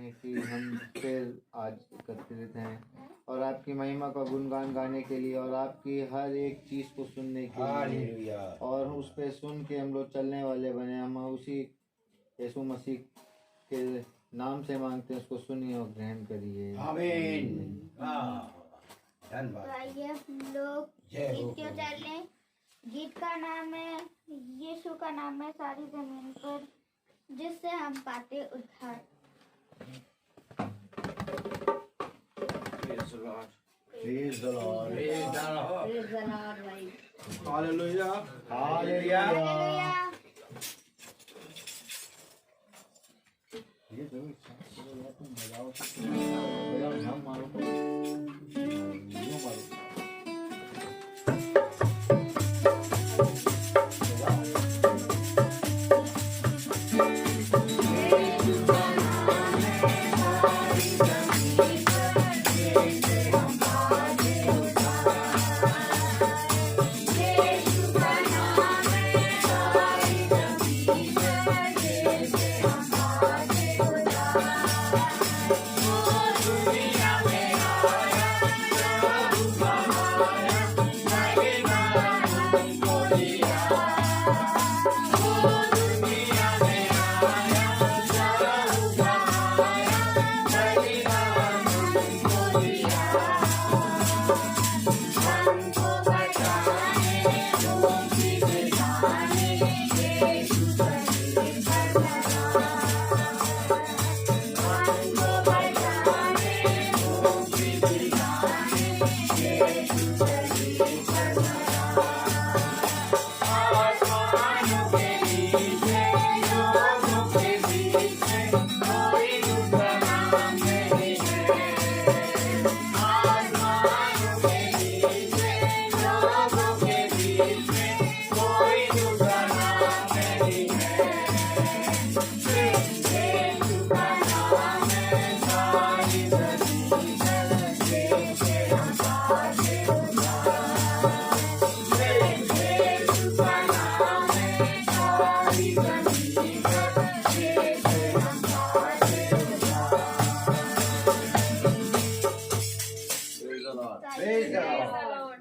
हैं कि हम फिर आज एकत्रित हैं और आपकी महिमा का गुणगान गाने के लिए और आपकी हर एक चीज़ को सुनने के लिए और उस पर सुन के हम लोग चलने वाले बने। हम उसी यीशु मसीह के नाम से मांगते हैं, उसको सुनिए और ग्रहण करिए। आमीन। आइए हम लोग गीत क्यों चलें। गीत का नाम है, यीशु का नाम है सारी जमीन पर, जिससे हम पाते उद्धार। Praise the Lord. Praise the Lord. Praise the Lord. Praise the Lord भाई। Hallelujah. Hallelujah. हालेलुया। ये जरूर तुम बजाओ हम मारो यूं मारो।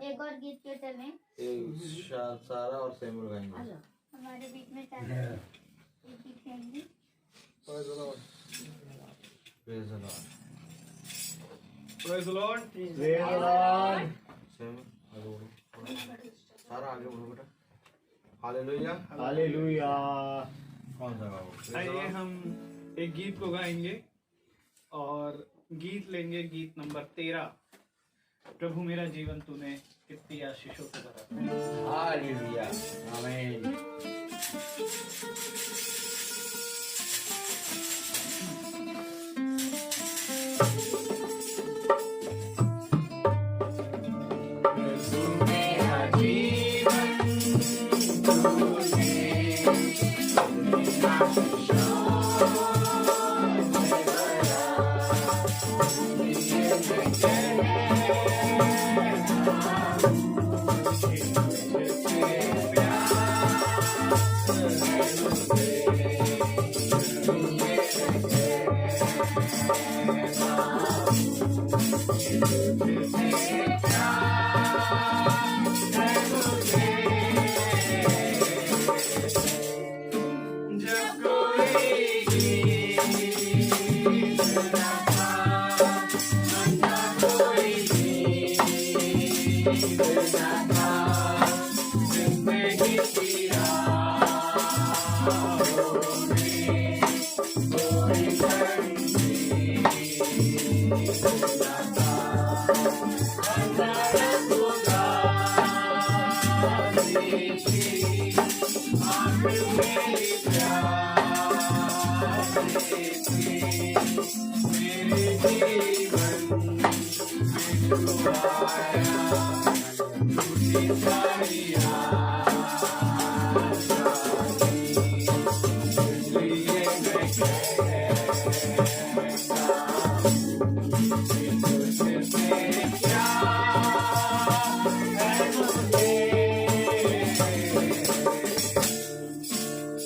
एक और गीत क्यों चलें। सारा और सैमुअल गाएंगे। हमारे बीच में चलें एक गीत गाएंगे। Praise the Lord. Praise the Lord. Praise the Lord. Praise the Lord. सारा आगे बढ़ो बेटा। हालेलुया। हालेलुया। कौन सा गाओ? आइए हम एक गीत को गाएंगे और गीत लेंगे गीत नंबर 13। प्रभु मेरा जीवन तूने कितनी आशीषों से भरा। Hallelujah. Amen.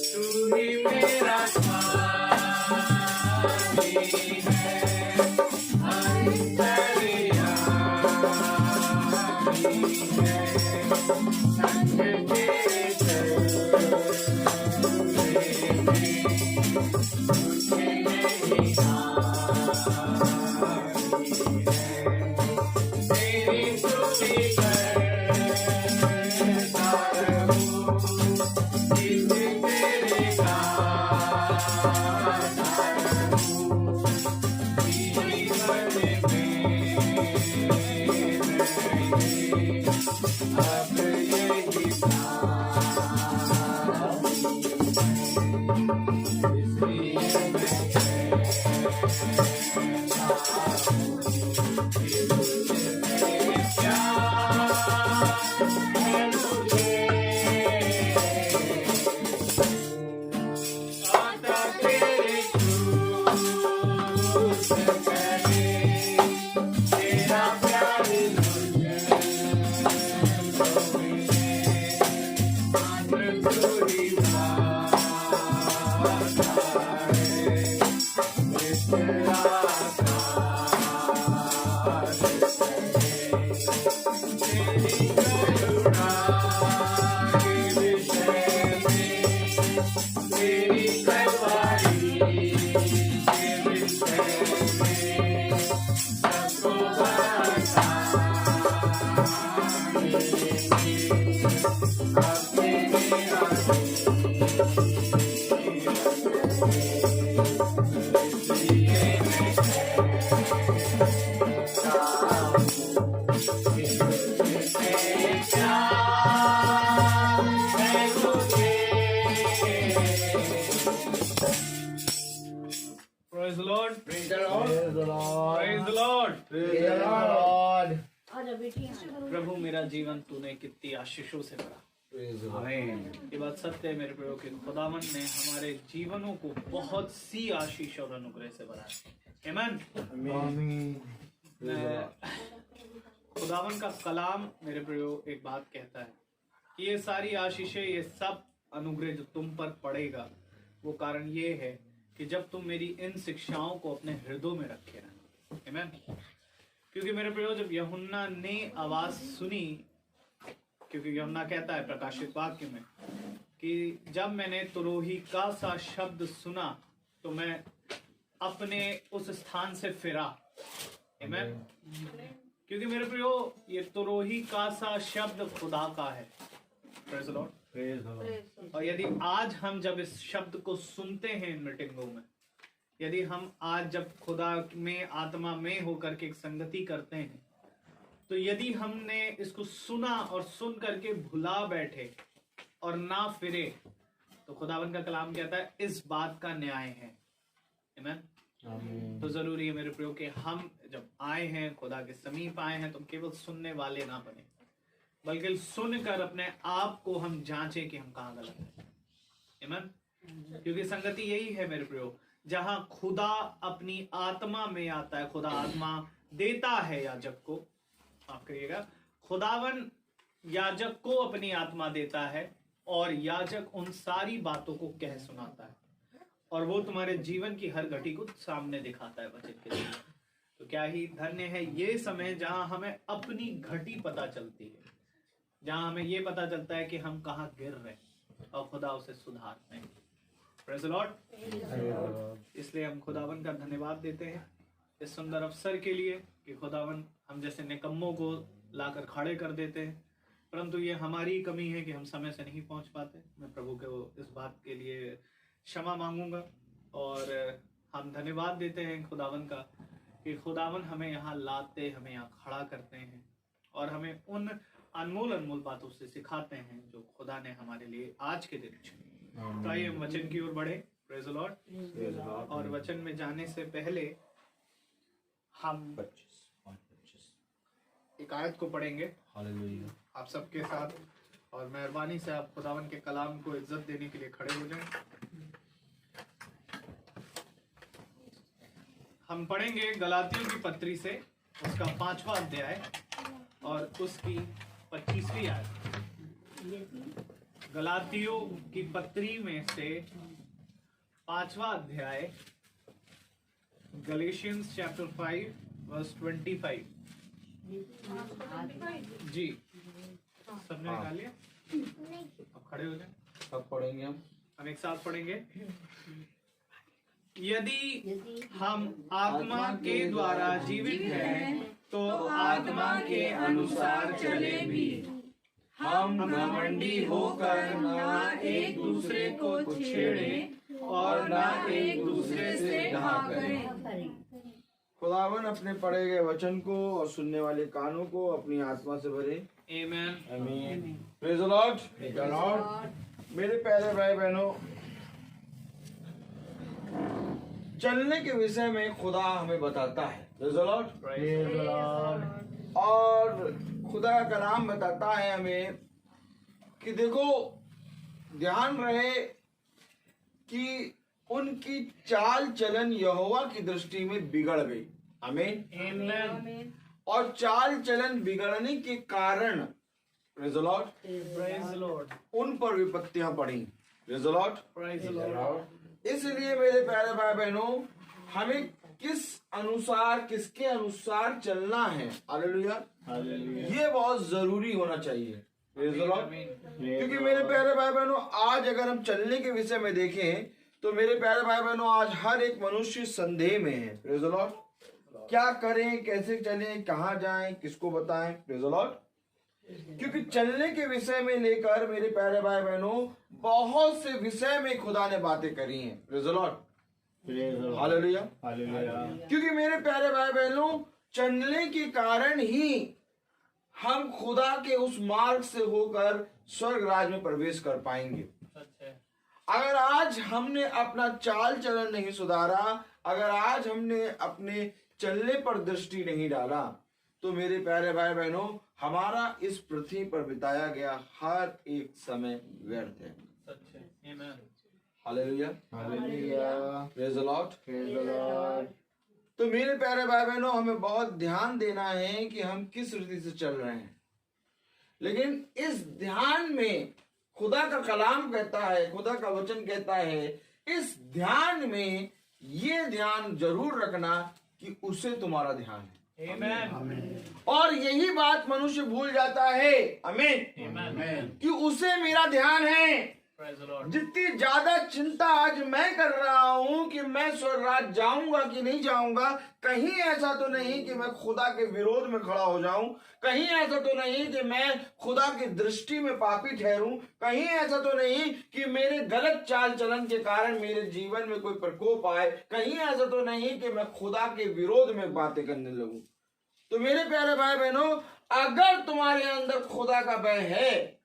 तू ही मेरा स्वामी Praise the Lord. Praise the Lord. Praise the Lord. Praise the Lord. Praise the Lord. प्रभु मेरा जीवन तूने कितनी आशीषों से भरा। Praise the Lord. Amen. ये बात सत्य है मेरे प्रभु के खुदावन ने हमारे जीवनों को बहुत सी आशीष और अनुग्रह से भरा है। आमीन। Amen. Praise the Lord. खुदावन का कलाम मेरे प्रभु एक बात कहता है कि ये सारी आशीषें, ये सब अनुग्रह जो तुम पर पड़ेगा, वो कारण ये है कि जब तुम मेरी इन शिक्षाओं को अपने हृदय में रखे रहना। आमीन। क्योंकि मेरे प्रियो, जब यूहन्ना ने आवाज सुनी, क्योंकि यूहन्ना कहता है प्रकाशित वाक्य में कि जब मैंने तुरोही का सा शब्द सुना तो मैं अपने उस स्थान से फिरा। आमीन। क्योंकि मेरे प्रियो, ये तुरोही का सा शब्द खुदा का है। Praise the Lord. Praise the Lord. और यदि आज हम जब इस शब्द को सुनते हैं इन मीटिंगों में, यदि हम आज जब खुदा में आत्मा में होकर के एक संगति करते हैं, तो यदि हमने इसको सुना और सुन करके भुला बैठे और ना फिरे, तो खुदावन का कलाम कहता है इस बात का न्याय है। आमीन। तो जरूरी है मेरे प्रियो कि हम जब आए हैं, खुदा के समीप आए हैं, तो केवल सुनने वाले ना बने, बल्कि सुनकर अपने आप को हम जांचें कि हम कहाँ गलत हैं। आमीन। क्योंकि संगति यही है मेरे प्रियो, जहां खुदा अपनी आत्मा में आता है। खुदा आत्मा देता है याजक को, माफ करिएगा, खुदावन याजक को अपनी आत्मा देता है और याजक उन सारी बातों को कह सुनाता है, और वो तुम्हारे जीवन की हर घटी को सामने दिखाता है वचन के लिए। तो क्या ही धन्य है ये समय जहां हमें अपनी घटी पता चलती है, जहां हमें ये पता चलता है कि हम कहाँ गिर रहे हैं और खुदा उसे सुधारते हैं। Praise the Lord. इसलिए हम खुदावन का धन्यवाद देते हैं इस सुंदर अवसर के लिए कि खुदावन हम जैसे निकम्मों को लाकर खड़े कर देते हैं, परंतु ये हमारी कमी है कि हम समय से नहीं पहुंच पाते। मैं प्रभु को इस बात के लिए क्षमा मांगूंगा, और हम धन्यवाद देते हैं खुदावन का कि खुदावन हमें यहाँ लाते, हमें यहाँ खड़ा करते हैं और हमें उन अनमोल अनमोल बातों से सिखाते हैं जो खुदा ने हमारे लिए आज के दिन चुनी। तो आइए हम वचन की ओर बढ़े। Praise the Lord. और वचन में जाने से पहले हम एक आयत को पढ़ेंगे Hallelujah. आप सबके साथ, और मेहरबानी से आप खुदावन के कलाम को इज्जत देने के लिए खड़े हो जाएं। हम पढ़ेंगे गलातियों की पत्री से उसका 5वां अध्याय और उसकी 25वीं आयत। गलातियों की पत्री में से 5वां अध्याय Galatians chapter 5 verse 25 जी सबने निकाल लिया? अब खड़े हो जाए, अब पढ़ेंगे हम एक साथ पढ़ेंगे। यदि हम आत्मा के द्वारा जीवित हैं तो आत्मा के अनुसार चले भी। हम घमंडी होकर न एक दूसरे को छेड़ें और न एक दूसरे से घाव करें। खुदावन अपने पढ़े गए वचन को और सुनने वाले कानों को अपनी आत्मा से भरे। आमीन। आमीन। Praise the Lord. मेरे प्यारे भाई बहनों, चलने के विषय में खुदा हमें बताता है। Praise the Lord. और खुदा का कलाम बताता है हमें कि देखो, ध्यान रहे कि उनकी चाल चलन यहोवा की दृष्टि में बिगड़ गई। आमीन। आमीन। और चाल चलन बिगड़ने के कारण praise the Lord, praise the Lord, उन पर विपत्तियां पड़ी। Praise the Lord. Praise the Lord. इसलिए मेरे प्यारे भाई बहनों, हमें किसके अनुसार चलना है, हालेलुया, ये बहुत जरूरी होना चाहिए। Praise the Lord. क्योंकि मेरे प्यारे भाई बहनों, आज अगर हम चलने के विषय में देखें तो मेरे प्यारे भाई बहनों, आज हर एक मनुष्य संदेह में है। Praise the Lord. क्या करें, कैसे चलें, कहाँ जाएं, किसको बताएं। Praise the Lord. क्योंकि चलने के विषय में लेकर मेरे प्यारे भाई बहनों, बहुत से विषय में खुदा ने बातें करी हैं। Praise the Lord. हालेलुया। क्योंकि मेरे प्यारे भाई बहनों, चलने के कारण ही हम खुदा के उस मार्ग से होकर स्वर्ग राज में प्रवेश कर पाएंगे। अगर आज हमने अपना चाल चलन नहीं सुधारा, अगर आज हमने अपने चलने पर दृष्टि नहीं डाला, तो मेरे प्यारे भाई बहनों, हमारा इस पृथ्वी पर बिताया गया हर एक समय व्यर्थ है। हालेलुया। Praise the Lord. तो मेरे प्यारे भाई बहनों, हमें बहुत ध्यान देना है कि हम किस रीति से चल रहे हैं। लेकिन इस ध्यान में खुदा का कलाम कहता है, खुदा का वचन कहता है, इस ध्यान में ये ध्यान जरूर रखना कि उसे तुम्हारा ध्यान है। आमीन। और यही बात मनुष्य भूल जाता है। आमीन। कि उसे मेरा ध्यान है। जितनी ज्यादा चिंता आज मैं कर रहा हूं कि मैं स्वर्ग राज जाऊंगा कि नहीं जाऊंगा, कहीं ऐसा तो नहीं कि मैं खुदा के विरोध में खड़ा हो जाऊं, कहीं ऐसा तो नहीं कि मैं खुदा की दृष्टि में पापी ठहरूं, कहीं ऐसा तो नहीं कि मेरे गलत चाल चलन के कारण मेरे जीवन में कोई प्रकोप आए, कहीं ऐसा तो नहीं कि मैं खुदा के विरोध में बातें करने लगूं। तो मेरे प्यारे भाई बहनों, अगर तुम्हारे अंदर खुदा का भय है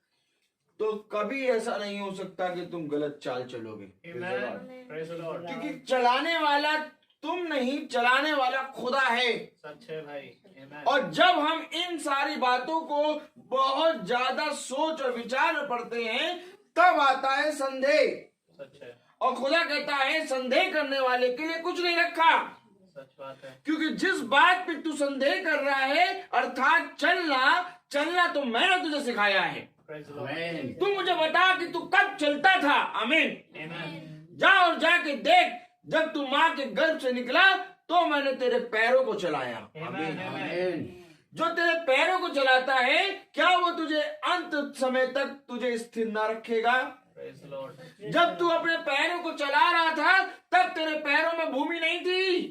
तो कभी ऐसा नहीं हो सकता कि तुम गलत चाल चलोगे। क्योंकि चलाने वाला तुम नहीं, चलाने वाला खुदा है। सच है भाई। और जब हम इन सारी बातों को बहुत ज्यादा सोच और विचार में पढ़ते हैं, तब आता है संदेह। सच है। और खुदा कहता है, संदेह करने वाले के लिए कुछ नहीं रखा। सच बात है। क्योंकि जिस बात पे तू संदेह कर रहा है, अर्थात चलना तो मैंने तुझे सिखाया है। तू मुझे बता कि तू कब चलता था। आमीन। जा और जाके देख, जब तू माँ के गर्भ से निकला तो मैंने तेरे पैरों को चलाया। आमीन। जो तेरे पैरों को चलाता है, क्या वो तुझे अंत समय तक तुझे स्थिर न रखेगा? जब तू अपने पैरों को चला रहा था, तब तेरे पैरों में भूमि नहीं थी।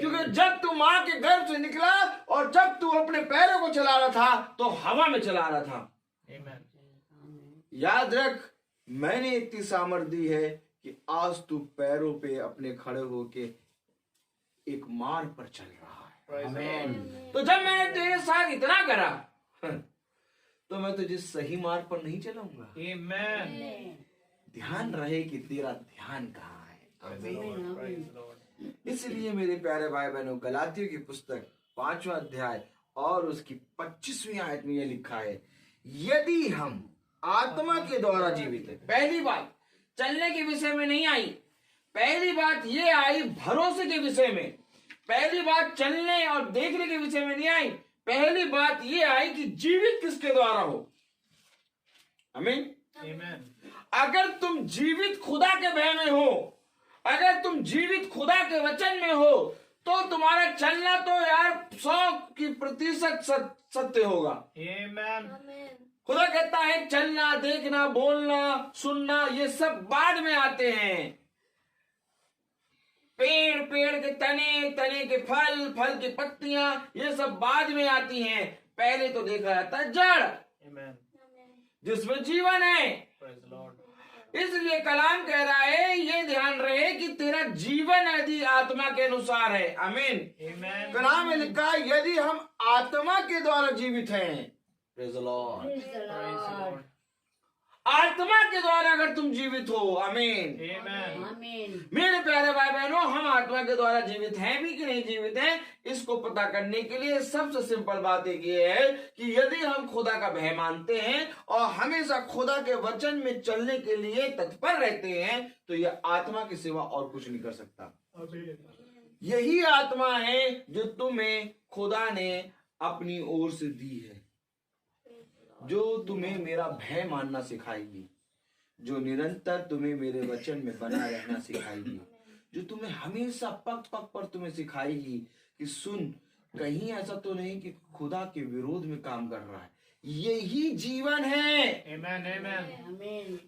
क्योंकि जब तू माँ के गर्भ से निकला और जब तू अपने पैरों को चला रहा था, तो हवा में चला रहा था। याद रख, मैंने इतनी सामर्थ दी है कि आज तू पैरों पे अपने खड़े होके एक मार्ग पर चल रहा है। तो जब मैंने तेरे साथ इतना करा, तो मैं तुझे सही मार्ग पर नहीं चलाऊंगा। ध्यान रहे कि तेरा ध्यान कहाँ है। इसलिए मेरे प्यारे भाई बहनों, गलातियों की पुस्तक 5वां अध्याय और उसकी 25वीं आयत में यह लिखा है, यदि हम आत्मा के द्वारा जीवित है। पहली बात चलने के विषय में नहीं आई, पहली बात ये आई भरोसे के विषय में। पहली बात चलने और देखने के विषय में नहीं आई, पहली बात ये आई कि जीवित किसके द्वारा हो। आमीन। अगर तुम जीवित खुदा के भय में हो, अगर तुम जीवित खुदा के वचन में हो तो तुम्हारा चलना तो यार 100% सत्य होगा। Amen. खुदा कहता है चलना, देखना, बोलना, सुनना ये सब बाद में आते हैं। पेड़ के तने के फल की पत्तियां ये सब बाद में आती हैं। पहले तो देखा जाता है जड़ Amen. जिसमें जीवन है। Praise the Lord. इसलिए कलाम कह रहा है ये ध्यान रहे कि तेरा जीवन यदि आत्मा के अनुसार है। आमीन। Amen. कलाम में लिखा है यदि हम आत्मा के द्वारा जीवित हैं। Praise the Lord. Praise the Lord. आत्मा के द्वारा अगर तुम जीवित हो। आमीन। Amen. मेरे प्यारे भाई बहनों, हम आत्मा के द्वारा जीवित हैं भी कि नहीं जीवित हैं, इसको पता करने के लिए सबसे सिंपल बात एक ये है कि यदि हम खुदा का भय मानते हैं और हमेशा खुदा के वचन में चलने के लिए तत्पर रहते हैं तो यह आत्मा के सिवा और कुछ नहीं कर सकता। यही आत्मा है जो तुम्हें खुदा ने अपनी ओर से दी है, जो तुम्हें मेरा भय मानना सिखाएगी, जो निरंतर तुम्हें मेरे वचन में बना रहना सिखाएगी, जो तुम्हें हमेशा पग पग पर तुम्हें सिखाएगी कि सुन, कहीं ऐसा तो नहीं कि खुदा के विरोध में काम कर रहा है। यही जीवन है। Amen. Amen.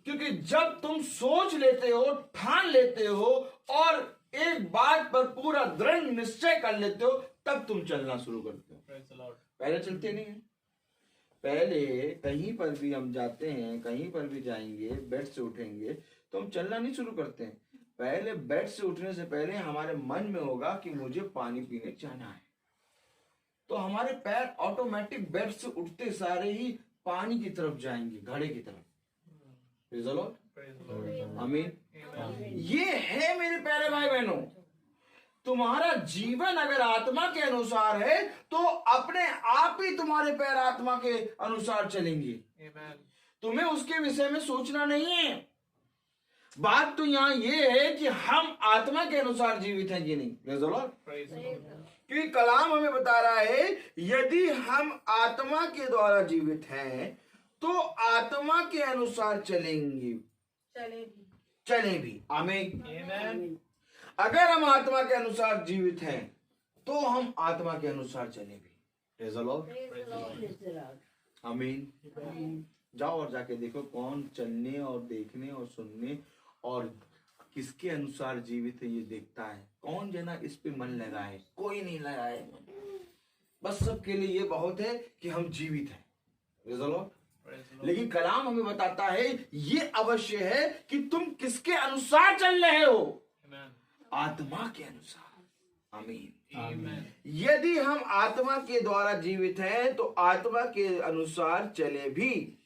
क्योंकि जब तुम सोच लेते हो, ठान लेते हो और एक बात पर पूरा दृढ़ निश्चय कर लेते हो, तब तुम चलना शुरू करते हो। Praise the Lord. पहले चलते नहीं है। पहले कहीं पर भी हम जाते हैं, कहीं पर भी जाएंगे, बेड से उठेंगे तो हम चलना नहीं शुरू करते हैं। पहले बेड से उठने से पहले हमारे मन में होगा कि मुझे पानी पीने जाना है, तो हमारे पैर ऑटोमेटिक बेड से उठते सारे ही पानी की तरफ जाएंगे, घड़े की तरफ। Praise the Lord. Praise the Lord. आमीन। Amen. ये है मेरे प्यारे भाई बहनों, तुम्हारा जीवन अगर आत्मा के अनुसार है तो अपने आप ही तुम्हारे पैर आत्मा के अनुसार चलेंगे। Amen. तुम्हें उसके विषय में सोचना नहीं है। बात तो यहाँ ये है कि हम आत्मा के अनुसार जीवित हैं कि नहीं। Praise the Lord. Praise the Lord. क्योंकि कलाम हमें बता रहा है यदि हम आत्मा के द्वारा जीवित हैं तो आत्मा के अनुसार चलेंगे, चले भी। आमीन। Amen. अगर हम आत्मा के अनुसार जीवित हैं तो हम आत्मा के अनुसार चले भी। Praise the Lord. आमीन। जाओ और जाके देखो कौन चलने और देखने और सुनने और किसके अनुसार जीवित है, ये देखता है। कौन जना इस पे मन लगाए? कोई नहीं लगाए मन। बस सबके लिए ये बहुत है कि हम जीवित हैं। Praise the Lord. Praise the Lord. लेकिन कलाम हमें बताता है ये अवश्य है कि तुम किसके अनुसार चल रहे हो? Amen. आत्मा के अनुसार। आमीन। Amen. यदि हम आत्मा के द्वारा जीवित हैं तो आत्मा के अनुसार चले भी।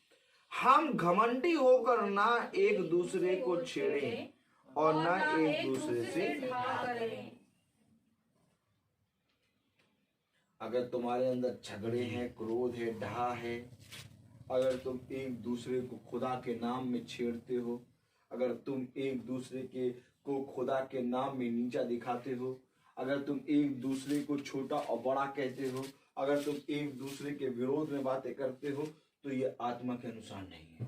हम घमंडी होकर ना एक दूसरे को छेड़ें और ना एक दूसरे से अगर तुम्हारे अंदर झगड़े हैं, क्रोध है, डहा है, अगर तुम एक दूसरे को खुदा के नाम में छेड़ते हो, अगर तुम एक दूसरे को खुदा के नाम में नीचा दिखाते हो, अगर तुम एक दूसरे को छोटा और बड़ा कहते हो, अगर तुम एक दूसरे के विरोध में बातें करते हो, तो ये आत्मा के अनुसार नहीं है।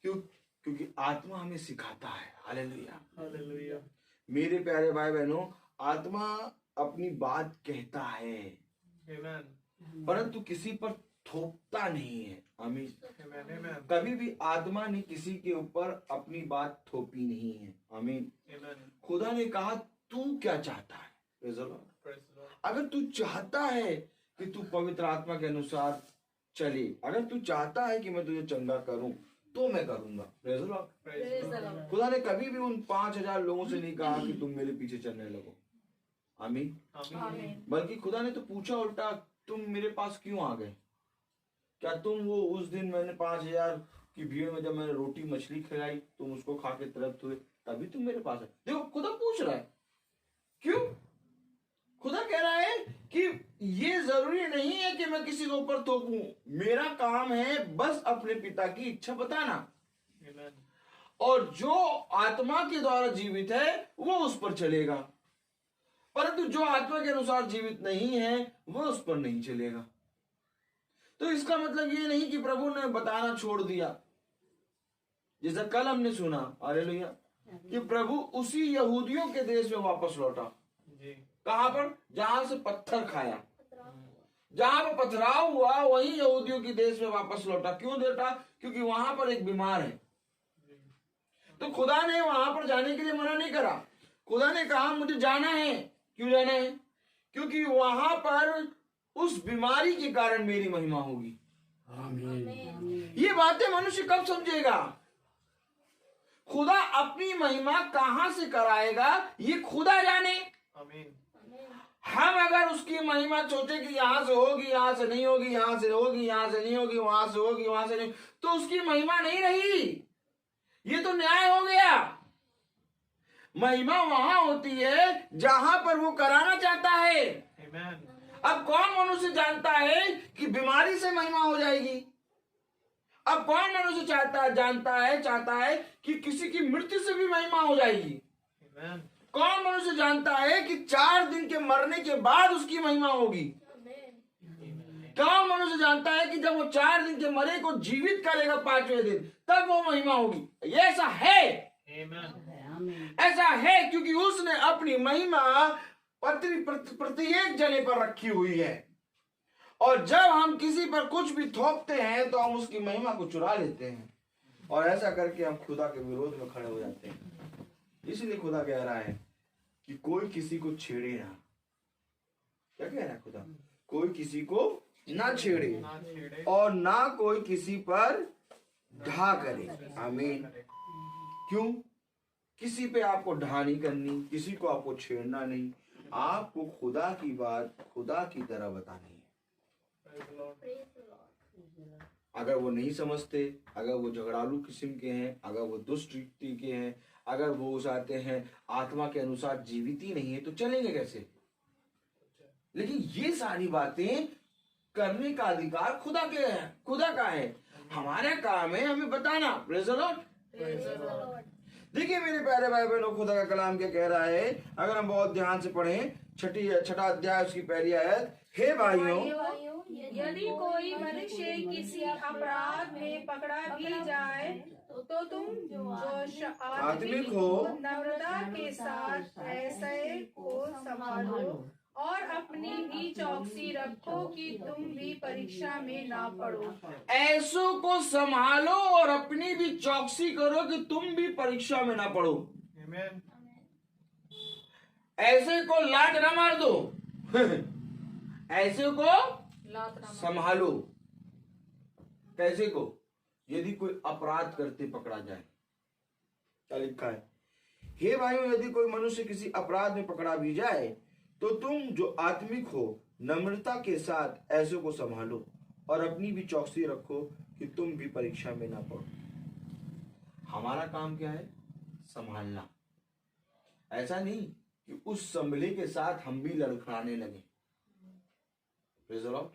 क्योंकि आत्मा हमें सिखाता है। हालेलुया। Hallelujah. मेरे प्यारे भाई बहनों, आत्मा अपनी बात कहता है Amen. परंतु किसी पर थोपता नहीं है। आमीन। Amen. Amen. कभी भी आत्मा ने किसी के ऊपर अपनी बात थोपी नहीं है। आमीन। Amen. खुदा ने कहा तू क्या चाहता है? Praise the Lord. Praise the Lord. अगर तू चाहता है कि तू पवित्र आत्मा के अनुसार चले, अगर तू चाहता है कि मैं तुझे चंगा करूं तो मैं करूंगा। Praise the Lord. Praise the Lord. खुदा ने कभी भी उन 5000 लोगों से नहीं कहा कि तुम मेरे पीछे चलने लगो। आमीन। Amen. बल्कि खुदा ने तो पूछा उल्टा, तुम मेरे पास क्यों आ गए? क्या तुम वो उस दिन मैंने 5000 की भीड़ में जब मैंने रोटी मछली खिलाई तुम उसको खा के तृप्त हुए, तभी तुम मेरे पास है? देखो खुदा पूछ रहा है। क्यों? खुदा कह रहा है कि ये जरूरी नहीं है कि मैं किसी के ऊपर थोपूं। मेरा काम है बस अपने पिता की इच्छा बताना। Amen. और जो आत्मा के द्वारा जीवित है वो उस पर चलेगा, परंतु जो आत्मा के अनुसार जीवित नहीं है वो उस पर नहीं चलेगा। तो इसका मतलब ये नहीं कि प्रभु ने बताना छोड़ दिया। जैसा कल हमने सुना, हालेलुया, कि प्रभु उसी यहूदियों के देश में वापस लौटा। जी। कहां पर? जहां से पत्थर खाया, जहां पर पथराव हुआ, वही यहूदियों के देश में वापस लौटा। क्यों लौटा? क्योंकि वहां पर एक बीमार है। तो खुदा ने वहां पर जाने के लिए मना नहीं करा। खुदा ने कहा मुझे जाना है। क्यों जाना है? क्योंकि वहां पर उस बीमारी के कारण मेरी महिमा होगी। ये बातें मनुष्य कब समझेगा? खुदा अपनी महिमा कहां से कराएगा ये खुदा जाने। आमीन। हम अगर उसकी महिमा सोचे कि यहां से होगी, यहां से नहीं होगी, यहां से होगी, यहां से नहीं होगी, वहां से होगी, वहां से नहीं, तो उसकी महिमा नहीं रही। ये तो न्याय हो गया। महिमा वहां होती है जहां पर वो कराना चाहता है। आमीन। अब कौन मनुष्य जानता है कि बीमारी से महिमा हो जाएगी? अब कौन मनुष्य चाहता है कि किसी की मृत्यु से भी महिमा हो जाएगी? आमीन। कौन मनुष्य जानता है कि 4 दिन के मरने के बाद उसकी महिमा होगी? कौन मनुष्य जानता है कि जब वो 4 दिन के मरे को जीवित करेगा 5वें दिन, तब वो महिमा होगी? ये ऐसा है। आमीन। ऐसा है क्योंकि उसने अपनी महिमा प्रत्येक जने पर रखी हुई है। और जब हम किसी पर कुछ भी थोपते हैं तो हम उसकी महिमा को चुरा लेते हैं, और ऐसा करके हम खुदा के विरोध में खड़े हो जाते हैं। इसलिए खुदा कह रहा है कि कोई किसी को छेड़े ना। क्या कह रहा है खुदा? कोई किसी को ना छेड़े और ना कोई किसी पर ढा करे। आमीन। क्यों? किसी पे आपको ढा नहीं करनी, किसी को आपको छेड़ना नहीं। आपको खुदा की बात खुदा की तरह बतानी है। अगर वो नहीं समझते, अगर वो झगड़ालू किस्म के हैं, अगर वो दुष्ट रीति के हैं, अगर वो चाहते हैं आत्मा के अनुसार जीवित ही नहीं है, तो चलेंगे कैसे? लेकिन ये सारी बातें करने का अधिकार खुदा का है। हमारा काम है हमें बताना। Praise the Lord. देखिए मेरे प्यारे भाई बहनों, खुदा का कलाम क्या कह रहा है? अगर हम बहुत ध्यान से पढ़ें, 6ठा अध्याय उसकी पहली आयत। हे भाइयों, यदि कोई मनुष्य किसी अपराध में पकड़ा भी जाए तो तुम जो आत्मिक हो नम्रता के साथ ऐसे को संभालो और अपनी भी चौकसी रखो कि तुम भी परीक्षा में ना पड़ो। ऐसों को संभालो और अपनी भी चौकसी करो कि तुम भी परीक्षा में ना पड़ो। आमीन। ऐसे को लात ना मार दो। ऐसे को संभालो। कैसे को? यदि कोई अपराध करते पकड़ा जाए। क्या लिखा है? हे भाइयों, यदि कोई मनुष्य किसी अपराध में पकड़ा भी जाए तो तुम जो आत्मिक हो नम्रता के साथ ऐसे को संभालो और अपनी भी चौकसी रखो कि तुम भी परीक्षा में ना पड़ो। हमारा काम क्या है? संभालना। ऐसा नहीं कि उस संभले के साथ हम भी लड़खड़ाने लगे। Praise the Lord.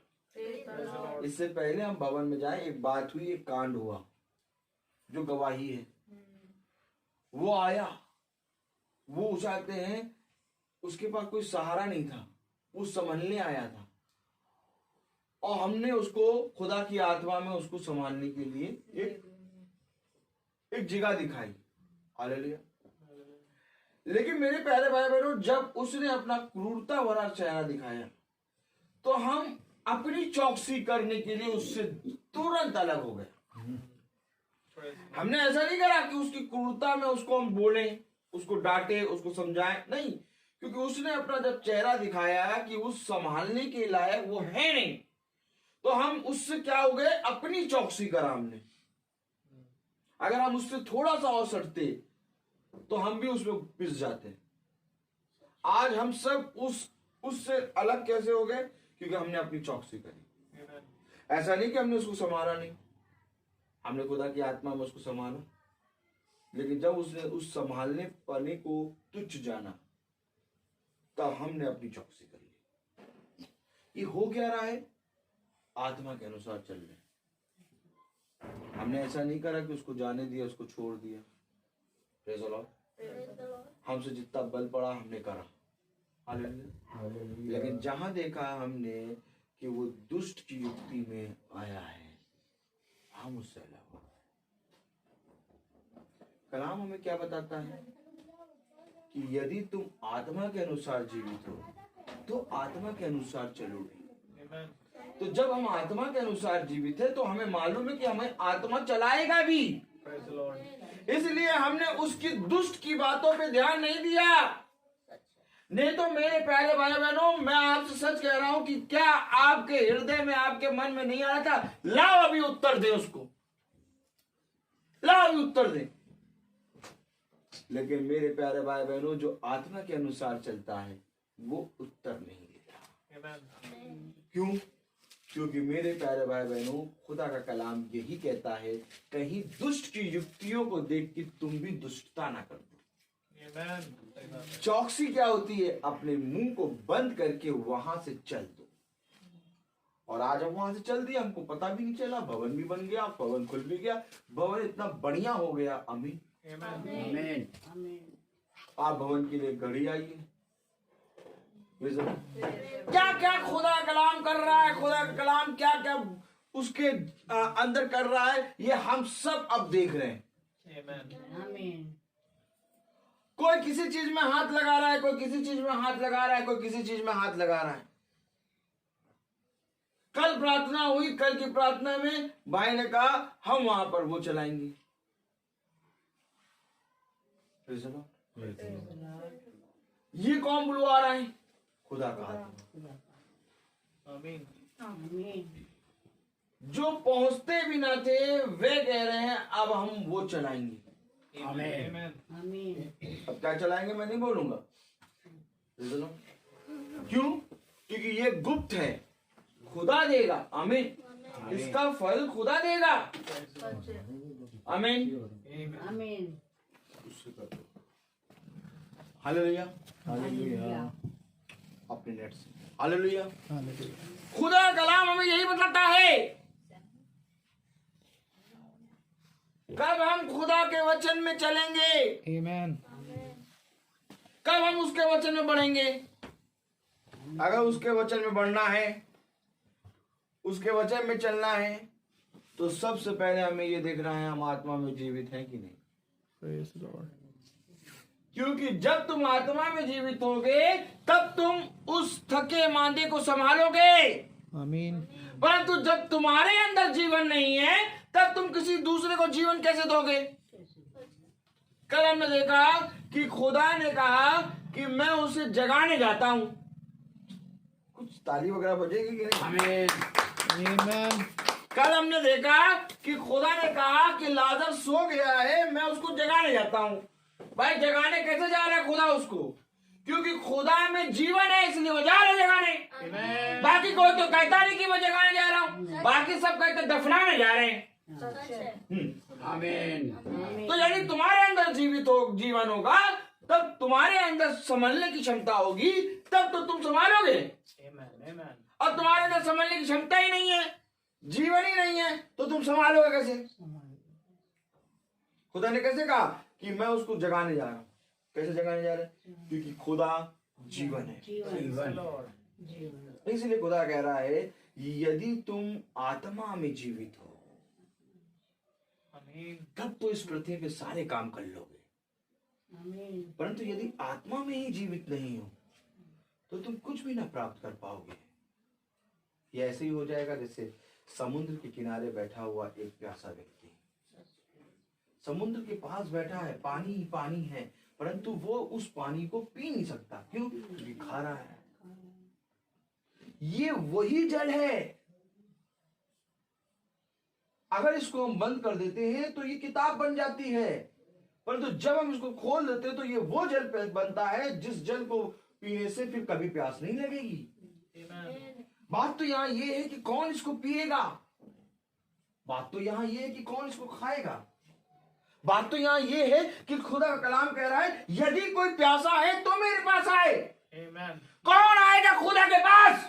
इससे पहले हम भवन में जाए, एक बात हुई, एक कांड हुआ जो गवाही है। वो आया, वो चाहते हैं, उसके पास कोई सहारा नहीं था, वो संभालने आया था, और हमने उसको खुदा की आत्मा में उसको संभालने के लिए एक जगह दिखाई। हालेलुया। लेकिन मेरे प्यारे भाई बहनों, जब उसने अपना क्रूरता भरा चेहरा दिखाया तो हम अपनी चौकसी करने के लिए उससे तुरंत अलग हो गए। हमने ऐसा नहीं करा कि उसकी क्रूरता में उसको हम बोले, उसको डांटे, उसको समझाएं, नहीं, क्योंकि उसने अपना जब चेहरा दिखाया कि उस संभालने के लायक वो है नहीं, तो हम उससे क्या हो गए? अपनी चौकसी करा हमने। अगर हम उससे थोड़ा सा और सटते तो हम भी उसमें पिस जाते। आज हम सब उससे अलग कैसे हो गए? क्योंकि हमने अपनी चौकसी करी। ऐसा नहीं कि हमने उसको संभाला नहीं, हमने खुदा की आत्मा में उसको संभाला, लेकिन जब उसने उस संभालने पाने को तुच्छ जाना तब हमने अपनी चौकसी कर ली। ये हो क्या रहा है? आत्मा के अनुसार चल रहे। हमने ऐसा नहीं करा कि उसको जाने दिया, उसको छोड़ दिया। Praise the Lord. हमसे जितना बल पड़ा हमने करा। हालेलुया। लेकिन जहां देखा हमने कि वो दुष्ट की युक्ति में आया है, हम उससे अलग हो। कलाम हमें क्या बताता है कि यदि तुम आत्मा के अनुसार जीवित हो तो आत्मा के अनुसार चलोगे। तो जब हम आत्मा के अनुसार जीवित है तो हमें मालूम है कि हमें आत्मा चलाएगा भी, इसलिए हमने उसकी दुष्ट की बातों पे ध्यान नहीं दिया। नहीं तो मेरे प्यारे भाई बहनों, मैं आपसे सच कह रहा हूं कि क्या आपके हृदय में, आपके मन में नहीं आ रहा था, लाओ अभी उत्तर दे उसको, लाओ अभी उत्तर दे। लेकिन मेरे प्यारे भाई बहनों, जो आत्मा के अनुसार चलता है वो उत्तर नहीं देता। क्यों? क्योंकि मेरे प्यारे भाई बहनों, खुदा का कलाम यही कहता है, कहीं दुष्ट की युक्तियों को देख के तुम भी दुष्टता ना कर दो। चौकसी क्या होती है? अपने मुंह को बंद करके वहां से चल दो। और आज हम वहां से चल दिया, हमको पता भी नहीं चला, भवन भी बन गया, भवन खुल भी गया, भवन इतना बढ़िया हो गया। आमीन आमीन। आप भवन के लिए घड़ी आइए, क्या क्या खुदा कलाम कर रहा है, खुदा का कलाम क्या क्या उसके अंदर कर रहा है, ये हम सब अब देख रहे हैं। कोई किसी चीज में हाथ लगा रहा है, कोई किसी चीज में हाथ लगा रहा है, कोई किसी चीज में हाथ लगा रहा है। कल प्रार्थना हुई, कल की प्रार्थना में भाई ने कहा हम वहां पर वो चलाएंगे। ये कौन बुलवा रहा है? खुदा का आत्मा। जो पहुंचते भी ना थे वे कह रहे हैं अब हम वो चलाएंगे। अब क्या चलाएंगे मैं नहीं बोलूंगा। क्यों? क्योंकि ये गुप्त है, खुदा देगा। आमीन। इसका फल खुदा देगा। आमीन आमीन। Hallelujah hallelujah. अपने नेट से हालेलुया। खुदा का कलाम हमें यही बताता है। कब हम खुदा के वचन में चलेंगे, आमीन, कब हम उसके वचन में बढ़ेंगे। अगर उसके वचन में बढ़ना है, उसके वचन में चलना है, तो सबसे पहले हमें ये देखना है हम आत्मा में जीवित हैं कि नहीं। क्योंकि जब तुम आत्मा में जीवित होगे तब तुम उस थके मांदे को संभालोगे। आमीन। परंतु जब तुम्हारे अंदर जीवन नहीं है तब तुम किसी दूसरे को जीवन कैसे दोगे। कल हमने देखा कि खुदा ने कहा कि मैं उसे जगाने जाता हूं। कुछ ताली वगैरह बजेगी कि नहीं? आमीन। कल हमने देखा कि खुदा ने कहा कि लाजर सो गया है, मैं उसको जगाने जाता हूं। भाई जगाने कैसे जा रहा है खुदा उसको? क्योंकि खुदा में जीवन है, इसलिए वो जा रहे जगाने। बाकी कोई तो कहता नहीं कि मैं जगाने जा रहा हूँ, बाकी सब कहते दफनाने जा रहे हैं। आमीन। तो यदि तुम्हारे अंदर जीवन होगा तब तुम्हारे अंदर संभलने की क्षमता होगी, तब तो तुम संभालोगे। और तुम्हारे अंदर संभलने की क्षमता ही नहीं है, जीवन ही नहीं है, तो तुम संभालोगे कैसे? खुदा ने कैसे कहा कि मैं उसको जगाने जा रहा हूं। कैसे जगाने जा रहे हैं? क्योंकि खुदा जीवन है। इसलिए खुदा कह रहा है यदि तुम आत्मा में जीवित हो तब तो इस पृथ्वी पे सारे काम कर लोगे। परंतु यदि आत्मा में ही जीवित नहीं हो तो तुम कुछ भी ना प्राप्त कर पाओगे। यह ऐसे ही हो जाएगा जैसे समुद्र के किनारे बैठा हुआ एक प्यासा व्यक्ति। समुद्र के पास बैठा है, पानी ही पानी है, परंतु वो उस पानी को पी नहीं सकता। क्यों? क्योंकि खारा है। ये वही जल है। अगर इसको हम बंद कर देते हैं तो ये किताब बन जाती है, परंतु जब हम इसको खोल देते हैं तो ये वो जल बनता है जिस जल को पीने से फिर कभी प्यास नहीं लगेगी। बात तो यहां ये है कि कौन इसको पिएगा। बात तो यहां ये है कि कौन इसको खाएगा। बात तो यहां ये है कि खुदा का कलाम कह रहा है यदि कोई प्यासा है तो मेरे पास आए। कौन आएगा खुदा के पास?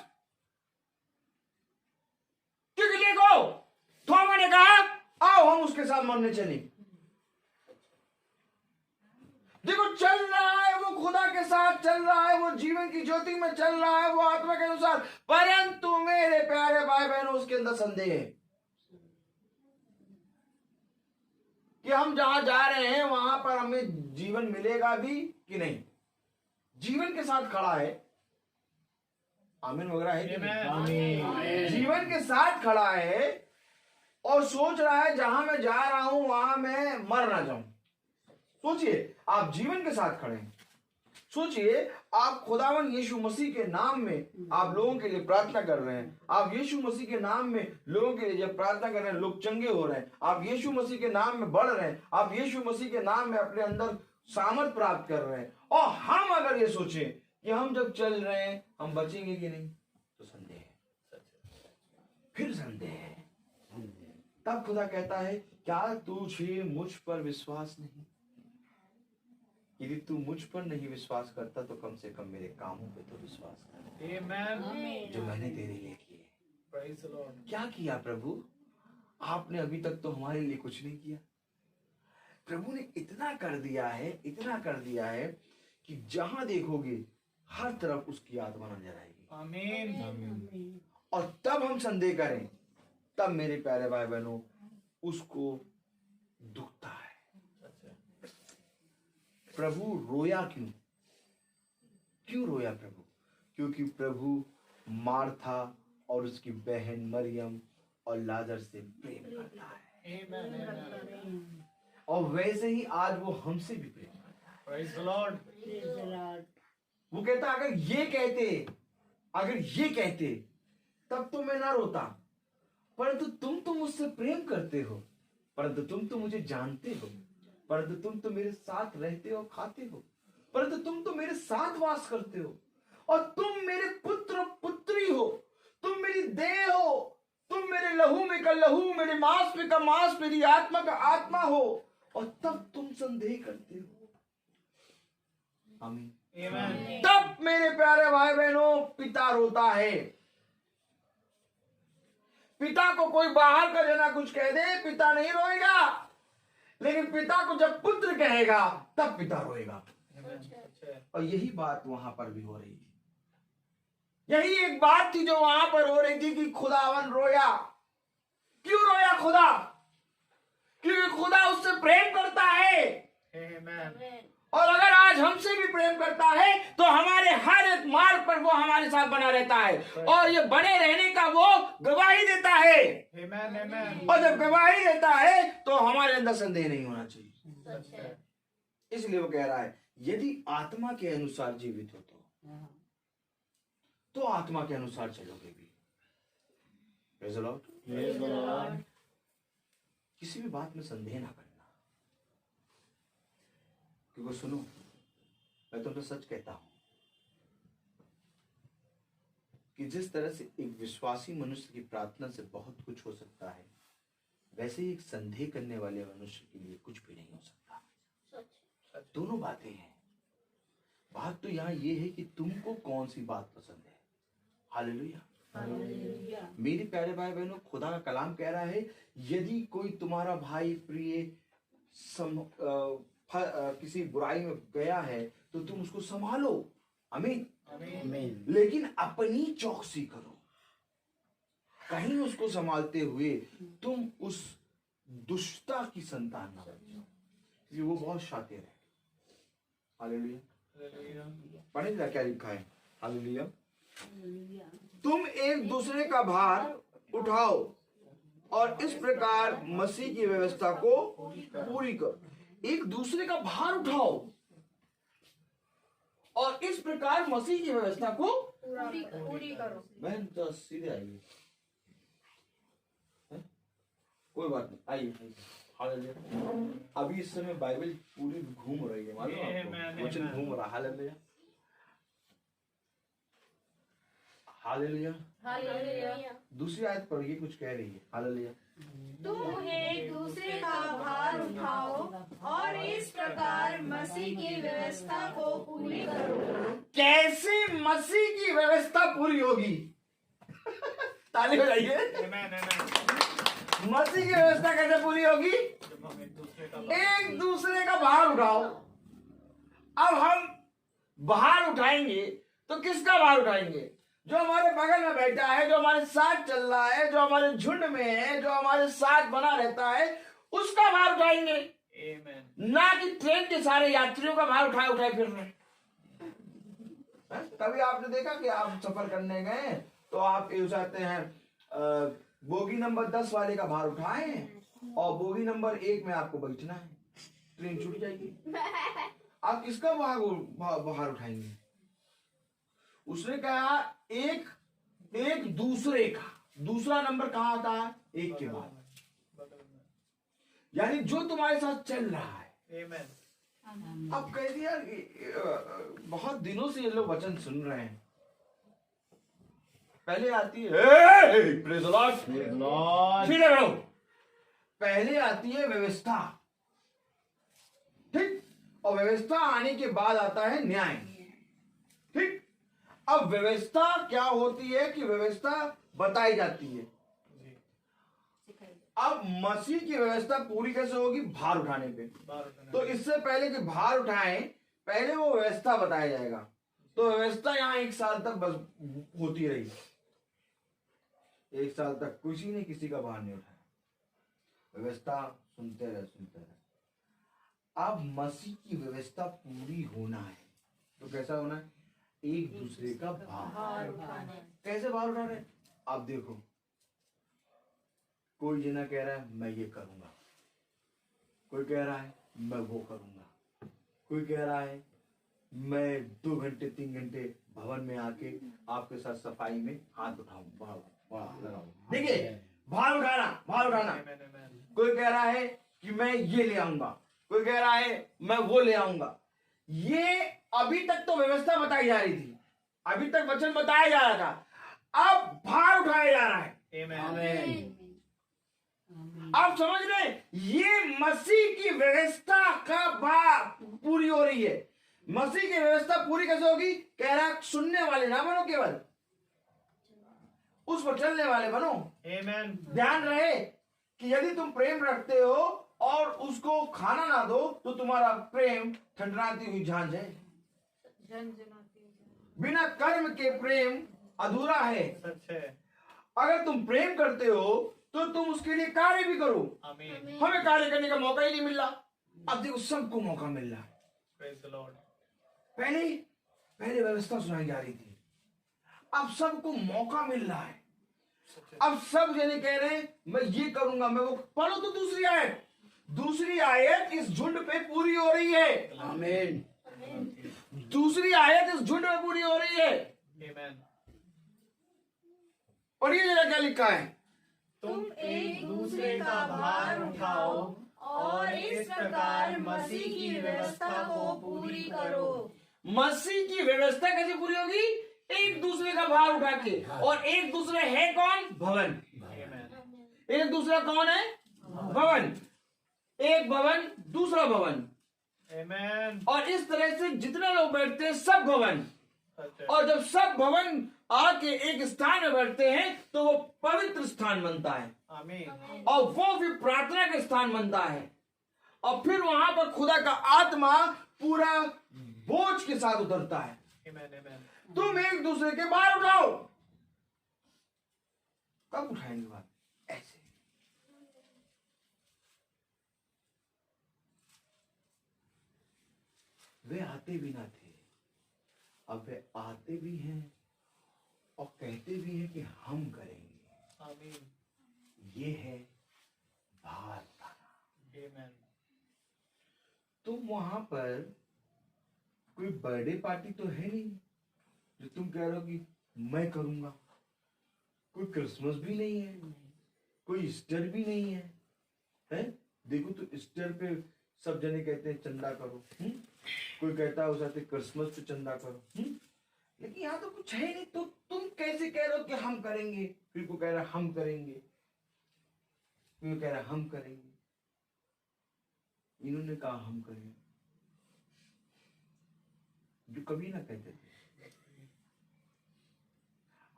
क्योंकि देखो थोमा ने कहा आओ हम उसके साथ मरने चले। देखो चल रहा है, वो खुदा के साथ चल रहा है, वो जीवन की ज्योति में चल रहा है, वो आत्मा के अनुसार, परंतु मेरे प्यारे भाई बहनों उसके अंदर संदेह है। कि हम जहां जा रहे हैं वहां पर हमें जीवन मिलेगा भी कि नहीं। जीवन के साथ खड़ा है, आमीन वगैरह है कि नहीं? जीवन के साथ खड़ा है और सोच रहा है जहां मैं जा रहा हूं वहां मैं मर ना जाऊं। सोचिए, आप जीवन के साथ खड़े हैं। सोचिए, आप खुदावन यीशु मसीह के नाम में आप लोगों के लिए प्रार्थना कर रहे हैं। आप यीशु मसीह के नाम में लोगों के लिए जब प्रार्थना कर रहे हैं, लोग चंगे हो रहे हैं। आप यीशु मसीह के नाम में बढ़ रहे हैं। आप यीशु मसीह के नाम में अपने अंदर सामर्थ प्राप्त कर रहे हैं। और हम अगर ये सोचें कि हम जब चल रहे हैं हम बचेंगे कि नहीं, तो संदेह है, फिर संदेह है। तब खुदा कहता है, क्या तुझे मुझ पर विश्वास नहीं? यदि तू मुझ पर नहीं विश्वास करता तो कम से कम मेरे कामों पे तो विश्वास कर, जो मैंने तेरे लिए किए। क्या किया प्रभु? आपने अभी तक तो हमारे लिए कुछ नहीं किया। प्रभु ने इतना कर दिया है, इतना कर दिया है कि जहां देखोगे हर तरफ उसकी आत्मा नजर आएगी। आमीन। और तब हम संदेह करें, तब मेरे प्यारे भाई बहनों उसको दुखता है। प्रभु रोया क्यों? क्यों रोया प्रभु? क्योंकि प्रभु मार्था और उसकी बहन मरियम और लाजर से प्रेम करता है। और वैसे ही आज वो हमसे भी प्रेम करता है। Praise the Lord. वो कहता, अगर ये कहते तब तो मैं ना रोता, परंतु तुम तो मुझसे प्रेम करते हो, परंतु तुम तो मुझे जानते हो, परंतु तुम तो मेरे साथ रहते हो, खाते हो, परंतु तुम तो मेरे साथ वास करते हो, और तुम मेरे पुत्र पुत्री हो, तुम मेरी देह हो, तुम मेरे लहू में का लहू, मेरे मांस में का मांस, मेरी आत्मा का आत्मा हो, और तब तुम संदेह करते हो। आमीन। तब मेरे प्यारे भाई बहनों पिता रोता है। पिता को कोई बाहर का जना कुछ कह दे, पिता नहीं रोएगा, लेकिन पिता को जब पुत्र कहेगा तब पिता रोएगा। और यही बात वहां पर भी हो रही थी। यही एक बात थी जो वहां पर हो रही थी कि खुदावन रोया। क्यों रोया खुदा? क्योंकि खुदा उससे प्रेम करता है। और अगर आज हमसे भी प्रेम करता है तो हमारे हर एक मार्ग पर वो हमारे साथ बना रहता है, और ये बने रहने का वो गवाही देता है। और जब गवाही देता है तो हमारे अंदर संदेह नहीं होना चाहिए। इसलिए वो कह रहा है, यदि आत्मा के अनुसार जीवित हो तो आत्मा के अनुसार चलोगे भी। Praise the Lord। किसी भी बात में संदेह ना करना, क्योंकि सुनो, मैं तुमसे सच कहता हूं कि जिस तरह से एक विश्वासी मनुष्य की प्रार्थना से बहुत कुछ हो सकता है, वैसे ही एक संदेह करने वाले मनुष्य के लिए कुछ भी नहीं हो सकता। दोनों बातें हैं। बात तो यहाँ ये है कि तुमको कौन सी बात पसंद है। हालेलुया। मेरे प्यारे भाई बहनों, खुदा का कलाम कह रहा है, यदि कोई तुम्हारा भाई प्रिय किसी बुराई में गया है तो तुम उसको संभालो। आमीन। लेकिन अपनी चौकसी करो। कहीं उसको संभालते हुए तुम उस दुष्टता की संतान ना बन जाओ, क्योंकि वो बहुत शातिर है। हालेलुया। पढ़ेगा क्या लिखा है? हालेलुया। तुम एक दूसरे का भार उठाओ और इस प्रकार मसीह की व्यवस्था को पूरी करो। एक दूसरे का भार उठाओ और इस प्रकार मसीह की व्यवस्था को पूरी करो। बहन तो सीधे आइए, कोई बात नहीं, आइए। हालेलुया। अभी इस समय बाइबल पूरी घूम रही है, मालूम आपको? वचन घूम रहा। हालेलुया। हालेलुया। दूसरी आयत पढ़िए, कुछ कह रही है। हालेलुया। तुम एक दूसरे का भार उठाओ और इस प्रकार मसीह की व्यवस्था को पूरी करो। कैसे मसीह की व्यवस्था पूरी होगी? ताली बजाइए। मसीह की व्यवस्था कैसे पूरी होगी? एक दूसरे का भार उठाओ। अब हम भार उठाएंगे तो किसका भार उठाएंगे? जो हमारे बगल में बैठा है, जो हमारे साथ चल रहा है, जो हमारे झुंड में है, जो हमारे साथ बना रहता है, उसका भार उठाएंगे, Amen. ना कि ट्रेन के सारे यात्रियों का भार उठाए उठाए फिर रहे हैं। कभी आपने देखा कि आप सफर करने गए तो आप ये चाहते हैं बोगी नंबर 10 वाले का भार उठाए और बोगी नंबर 1 में आपको बैठना है, ट्रेन छूट जाएगी, आप किसका भार उठाएंगे? उसने कहा एक दूसरे का, दूसरा नंबर कहाँ आता है? एक के बाद, यानी जो तुम्हारे साथ चल रहा है। Amen. अब कह दिया बहुत दिनों से ये लोग वचन सुन रहे हैं। पहले आती है प्रेज़ द लॉर्ड, ठीक है, पहले आती है व्यवस्था, ठीक, और व्यवस्था आने के बाद आता है न्याय, ठीक। अब व्यवस्था क्या होती है कि व्यवस्था बताई जाती है। अब मसीह की व्यवस्था पूरी कैसे होगी? भार उठाने पे। तो इससे पहले कि भार उठाएं, पहले वो व्यवस्था बताया जाएगा। तो व्यवस्था यहाँ 1 साल तक बस होती रही, 1 साल तक किसी ने किसी का भार नहीं उठाया, व्यवस्था सुनते रहे। अब मसीह की व्यवस्था पूरी होना है तो कैसा होना है? एक दूसरे का भार उठाना। कैसे भार उठा रहे? आप देखो, कोई जना कह रहा है मैं ये करूंगा, कोई कह रहा है मैं वो करूंगा, कोई कह रहा है मैं 2 घंटे 3 घंटे भवन में आके आपके साथ सफाई में हाथ उठाऊं, लगाऊं। देखिए, भार उठाना। कोई कह रहा है कि मैं ये ले आऊंगा, कोई कह रहा है मैं वो ले आऊंगा। ये अभी तक तो व्यवस्था बताई जा रही थी, अभी तक वचन बताया जा रहा था, अब भार उठाया जा रहा है। Amen. आप समझ रहे हैं? ये मसीह की व्यवस्था का पूरी हो रही है। मसीह की व्यवस्था पूरी कैसे होगी? कह रहा है सुनने वाले ना बनो, केवल उस पर चलने वाले बनो। Amen. ध्यान रहे कि यदि तुम प्रेम रखते हो और उसको खाना ना दो तो तुम्हारा प्रेम ठंडराती हुई झांझ है। बिना कर्म के प्रेम अधूरा है। सच है। अगर तुम प्रेम करते हो तो तुम उसके लिए कार्य भी करो। आमीन। हमें कार्य करने का मौका ही नहीं मिल रहा। अब देखो, सबको मौका मिल रहा है। Praise the Lord. पहले व्यवस्था सुनाई जा रही थी, अब सबको मौका मिल रहा है। अब सब जने कह रहे हैं मैं ये करूंगा, मैं वो। पढ़ो तो दूसरी आयत इस झुंड पे पूरी हो रही है। आमीन। दूसरी आयत इस झुंड पे पूरी हो रही है। Amen. पढ़िए जरा क्या लिखा है। तुम एक दूसरे का भार उठाओ और इस प्रकार मसीह की व्यवस्था को पूरी करो। मसीह की व्यवस्था कैसे पूरी होगी? एक दूसरे का भार उठा के। और एक दूसरे है कौन? भवन। Amen. एक दूसरा कौन है? भवन। एक भवन, दूसरा भवन। Amen. और इस तरह से जितने लोग बैठते हैं सब भवन। सच है। और जब सब भवन आके एक स्थान में बैठते हैं तो वो पवित्र स्थान बनता है, आमीन। और वो भी प्रार्थना का स्थान बनता है। और फिर वहां पर खुदा का आत्मा पूरा बोझ के साथ उतरता है। Amen. Amen. तुम एक दूसरे के भार उठाओ। कब उठाएंगे बात? ऐसे। वे आते भी ना थे, अब वे आते भी हैं और कहते भी हैं कि हम करेंगे। आमीन। ये है भार उठाना। Amen. तुम वहां पर कोई बर्थडे पार्टी तो है नहीं जो तुम कह रहे हो कि मैं करूंगा। कोई क्रिसमस भी नहीं है, कोई ईस्टर भी नहीं है, हैं? देखो तो ईस्टर पे सब जने कहते हैं चंदा करो, कोई कहता है उस आते क्रिसमस पे चंदा करो, लेकिन यहाँ तो कुछ है नहीं। तो तुम कैसे कह रहे हो कि हम करेंगे? फिर को कह रहा है हम करेंगे, फिर कह रहा है हम करेंगे। इन्होंने कहा हम करेंगे, जो कभी ना कहते थे।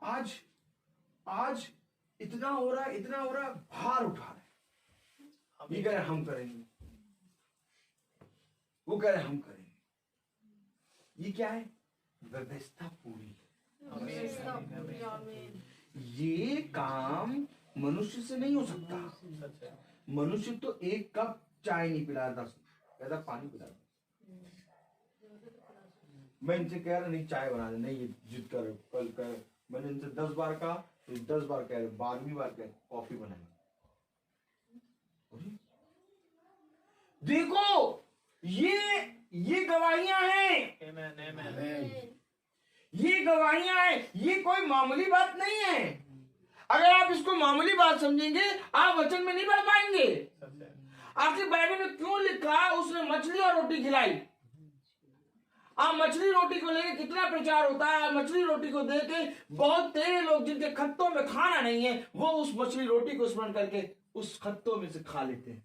आज इतना हो रहा, भार उठा रहे। ये कह रहे हम करेंगे, वो कह रहे हम करेंगे। ये क्या है? व्यवस्था पूरी है। ये काम मनुष्य से नहीं हो सकता। मनुष्य तो एक कप चाय नहीं पिला था, कहता पानी पिला। मैं इनसे कह रहा नहीं चाय बना दे, नहीं ये जिद कर कल कर, मैंने इनसे 10 बार कहा, तो 10 बार कह रहे, 12वीं बार कह कॉफी बनाई। देखो ये गवाहियां हैं, ये गवाहियां हैं, ये कोई मामूली बात नहीं है। अगर आप इसको मामूली बात समझेंगे आप वचन में नहीं बढ़ पाएंगे। आखिर बाइबल में क्यों लिखा उसने मछली और रोटी खिलाई? आप मछली रोटी को लेकर कितना प्रचार होता है, मछली रोटी को देके बहुत तेरे लोग जिनके खत्तों में खाना नहीं है वो उस मछली रोटी को स्मरण करके उस खत्तों में से खा लेते हैं।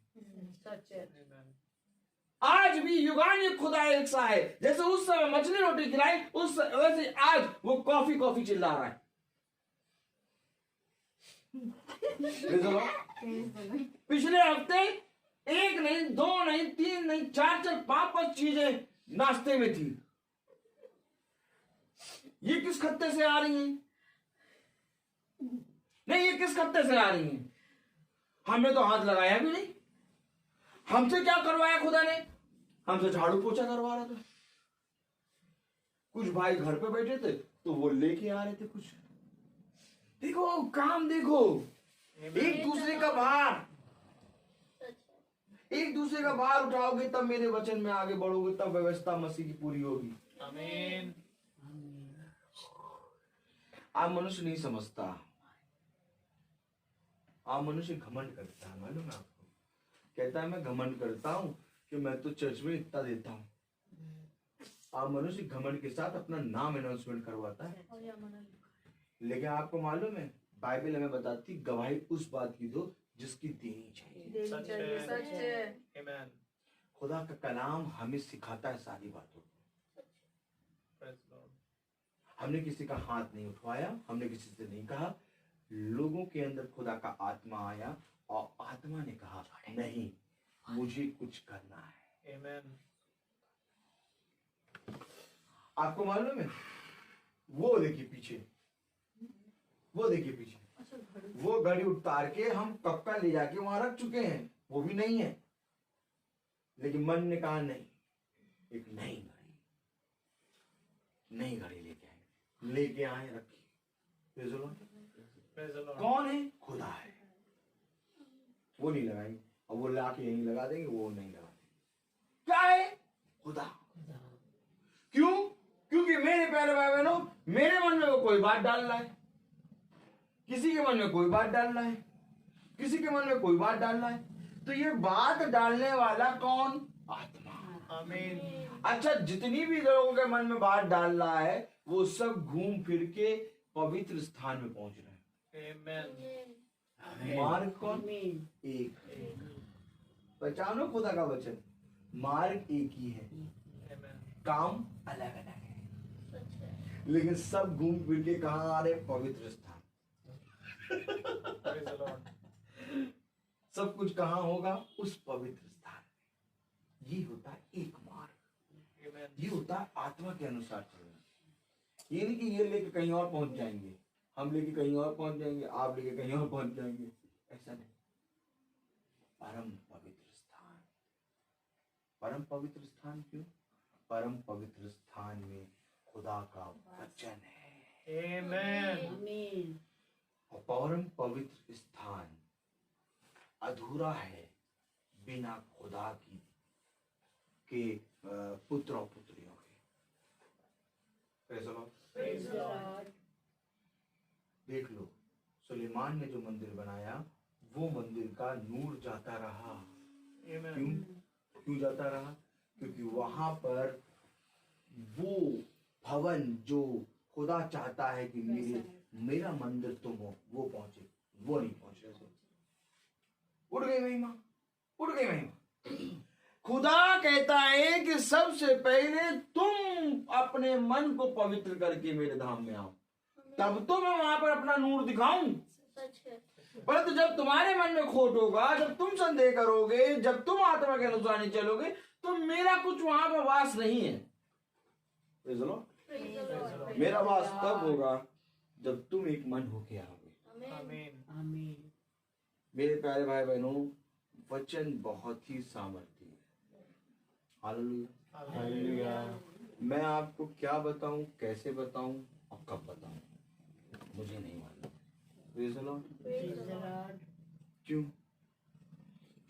आज भी युगानुयुग खुदा एक सा है, जैसे उस समय मछली रोटी खिलाई उस वैसे आज वो कॉफी कॉफी चिल्ला रहा है। पिछले हफ्ते 1 नहीं 2 नहीं 3 नहीं 4 5 चीजें नाश्ते में थी। ये किस खत्ते से आ रही हैं? नहीं ये किस खत्ते से आ रही हैं? हमने तो हाथ लगाया भी नहीं। हमसे क्या करवाया खुदा ने? हमसे झाड़ू पोछा करवा रहा था। कुछ भाई घर पे बैठे थे तो वो लेके आ रहे थे कुछ। देखो काम देखो, एक दूसरे का भार, एक दूसरे का भार उठाओगे तब मेरे वचन में आगे बढ़ोगे, तब व्यवस्था मसीह की पूरी होगी। आमीन। आप मनुष्य नहीं समझता, आप मनुष्य घमंड करता है। मालूम है आपको? कहता है मैं घमंड करता हूं कि मैं तो चर्च में इतना देता हूं। आप मनुष्य घमंड के साथ अपना नाम अनाउंसमेंट करवाता है। लेकिन आपको मालूम है बाइबल हमें बताती गवाही उस बात की दो जिसकी देनी चाहिए। खुदा का कलाम हमें सिखाता है सारी बातों। हमने किसी का हाथ नहीं उठवाया, हमने किसी से नहीं कहा। लोगों के अंदर खुदा का आत्मा आया और आत्मा ने कहा नहीं मुझे कुछ करना है। आपको मालूम है वो देखिए पीछे, वो देखिए पीछे वो घड़ी उतार के हम कब का ले जाके वहां रख चुके हैं, वो भी नहीं है। लेकिन मन ने कहा नहीं, एक नई घड़ी लेके आए रखी। कौन है? खुदा है। वो नहीं लगाएंगे और वो लाके यहीं लगा देंगे, वो नहीं लगा देंगे। क्या है? खुदा। क्यों? क्योंकि मेरे प्यारे भाई बहनों मेरे मन में वो कोई बात डाल रहा है, किसी के मन में कोई बात डाल रहा है, किसी के मन में कोई बात डाल रहा है। तो ये बात डालने वाला कौन? आत्मा। आमीन। अच्छा जितनी भी लोगों के मन में बात डाल रहा है वो सब घूम फिर के पवित्र स्थान में पहुंच रहे हैं। मार्ग कौन? एक। पहचानो खुदा का वचन, मार्ग एक ही है, काम अलग अलग है, लेकिन सब घूम फिर के कहां आ रहे? पवित्र स्थान। सब कुछ कहां होगा? उस पवित्र स्थान में। ये होता है एक मार्ग, ये होता है आत्मा के अनुसार चलना। ये नहीं कि ये लेके कहीं और पहुंच जाएंगे, हम लेके कहीं और पहुंच जाएंगे, आप लेके कहीं और पहुंच जाएंगे, ऐसा नहीं। परम पवित्र स्थान। परम पवित्र स्थान क्यों? परम पवित्र स्थान में खुदा का वचन है। आमीन। और परम पवित्र स्थान अधूरा है बिना खुदा के पुत्र और पुत्रियों के। देख लो सुलेमान ने जो मंदिर बनाया वो मंदिर का नूर जाता रहा। क्यों जाता रहा? क्योंकि वहां पर वो भवन जो खुदा चाहता है कि मेरा मंदिर तुम हो, वो पहुंचे, वो नहीं पहुंच रहे। उड़ गई महिमा, उड़ गई महिमा। खुदा कहता है कि सबसे पहले तुम अपने मन को पवित्र करके मेरे धाम में आओ, तब तो मैं वहां पर अपना नूर दिखाऊं। परंतु जब तुम्हारे मन में खोट होगा, जब तुम संदेह करोगे, जब तुम आत्मा के अनुसार नहीं चलोगे, तो मेरा कुछ वहां पर वास नहीं है। मेरा वास तब होगा जब तुम एक मन होके आओगे। आमीन। मेरे प्यारे भाई बहनों वचन बहुत ही सामर्थी है। हालेलुया। हालेलुया। मैं आपको क्या बताऊं, कैसे बताऊं और कब बताऊं, मुझे नहीं मालूम। Praise the Lord। क्यों?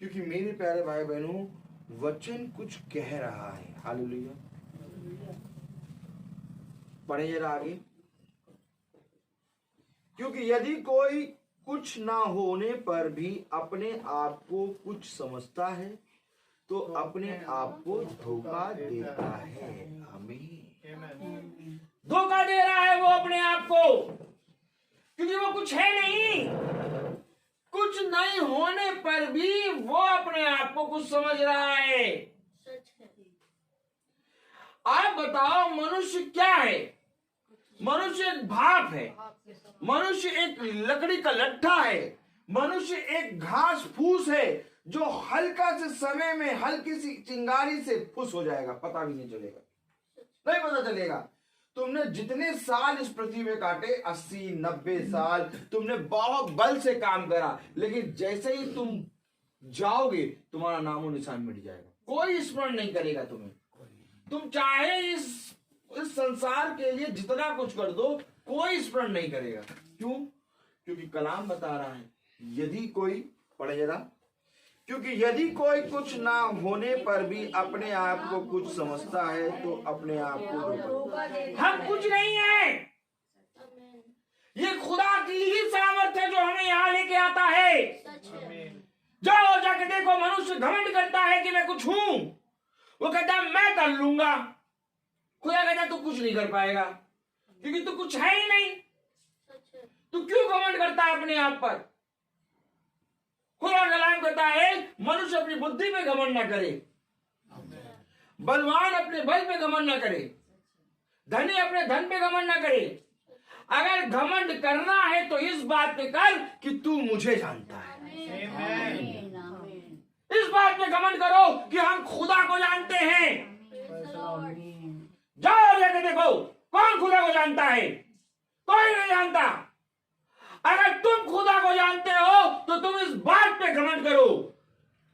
क्योंकि मेरे प्यारे भाई बहनों, वचन कुछ कह रहा है। हालेलुया। पढ़े जरा आगे। क्योंकि यदि कोई कुछ ना होने पर भी अपने आप को कुछ समझता है तो अपने आप को धोखा देता है। आमीन। धोखा दे रहा है वो अपने आप को, क्योंकि वो कुछ है नहीं। कुछ नहीं होने पर भी वो अपने आप को कुछ समझ रहा है। आप बताओ, मनुष्य क्या है? मनुष्य एक भाप है, मनुष्य एक लकड़ी का लट्ठा है, मनुष्य एक घास फूस है जो हल्का से समय में हल्की सी चिंगारी से फुस हो जाएगा, पता भी नहीं चलेगा, नहीं पता चलेगा। तुमने जितने साल इस पृथ्वी में काटे, 80-90 साल तुमने बहुत बल से काम करा, लेकिन जैसे ही तुम जाओगे तुम्हारा नामो निशान मिट जाएगा, कोई स्मरण नहीं करेगा तुम्हें। तुम चाहे इस संसार के लिए जितना कुछ कर दो, कोई स्मरण नहीं करेगा। क्यों? क्योंकि कलाम बता रहा है, यदि कोई, पढ़े जरा, क्योंकि यदि कोई कुछ ना होने पर भी अपने आप को कुछ समझता है तो अपने आप को धोखा देता है। हम कुछ नहीं है, ये खुदा की ही सामर्थ्य है जो हमें यहाँ लेके आता है। जाओ जाके देखो, मनुष्य घमंड करता है कि मैं कुछ हूं, वो कहता है मैं कर लूंगा। खुदा कहता है तू कुछ नहीं कर पाएगा, क्योंकि तू कुछ है ही नहीं। तू क्यों घमंड करता है अपने आप पर? खुदा कलाम कहता है मनुष्य अपनी बुद्धि पे घमंड ना करे, बलवान अपने बल पे घमंड ना करे, धनी अपने धन पे घमंड ना करे। अगर घमंड करना है तो इस बात पे कर कि तू मुझे जानता है। इस बात पे घमंड करो कि हम खुदा को जानते हैं। जाओ लेके देखो, कौन खुदा को जानता है? कोई नहीं जानता। अगर तुम खुदा को जानते हो तो तुम इस बात पे घमंड करो।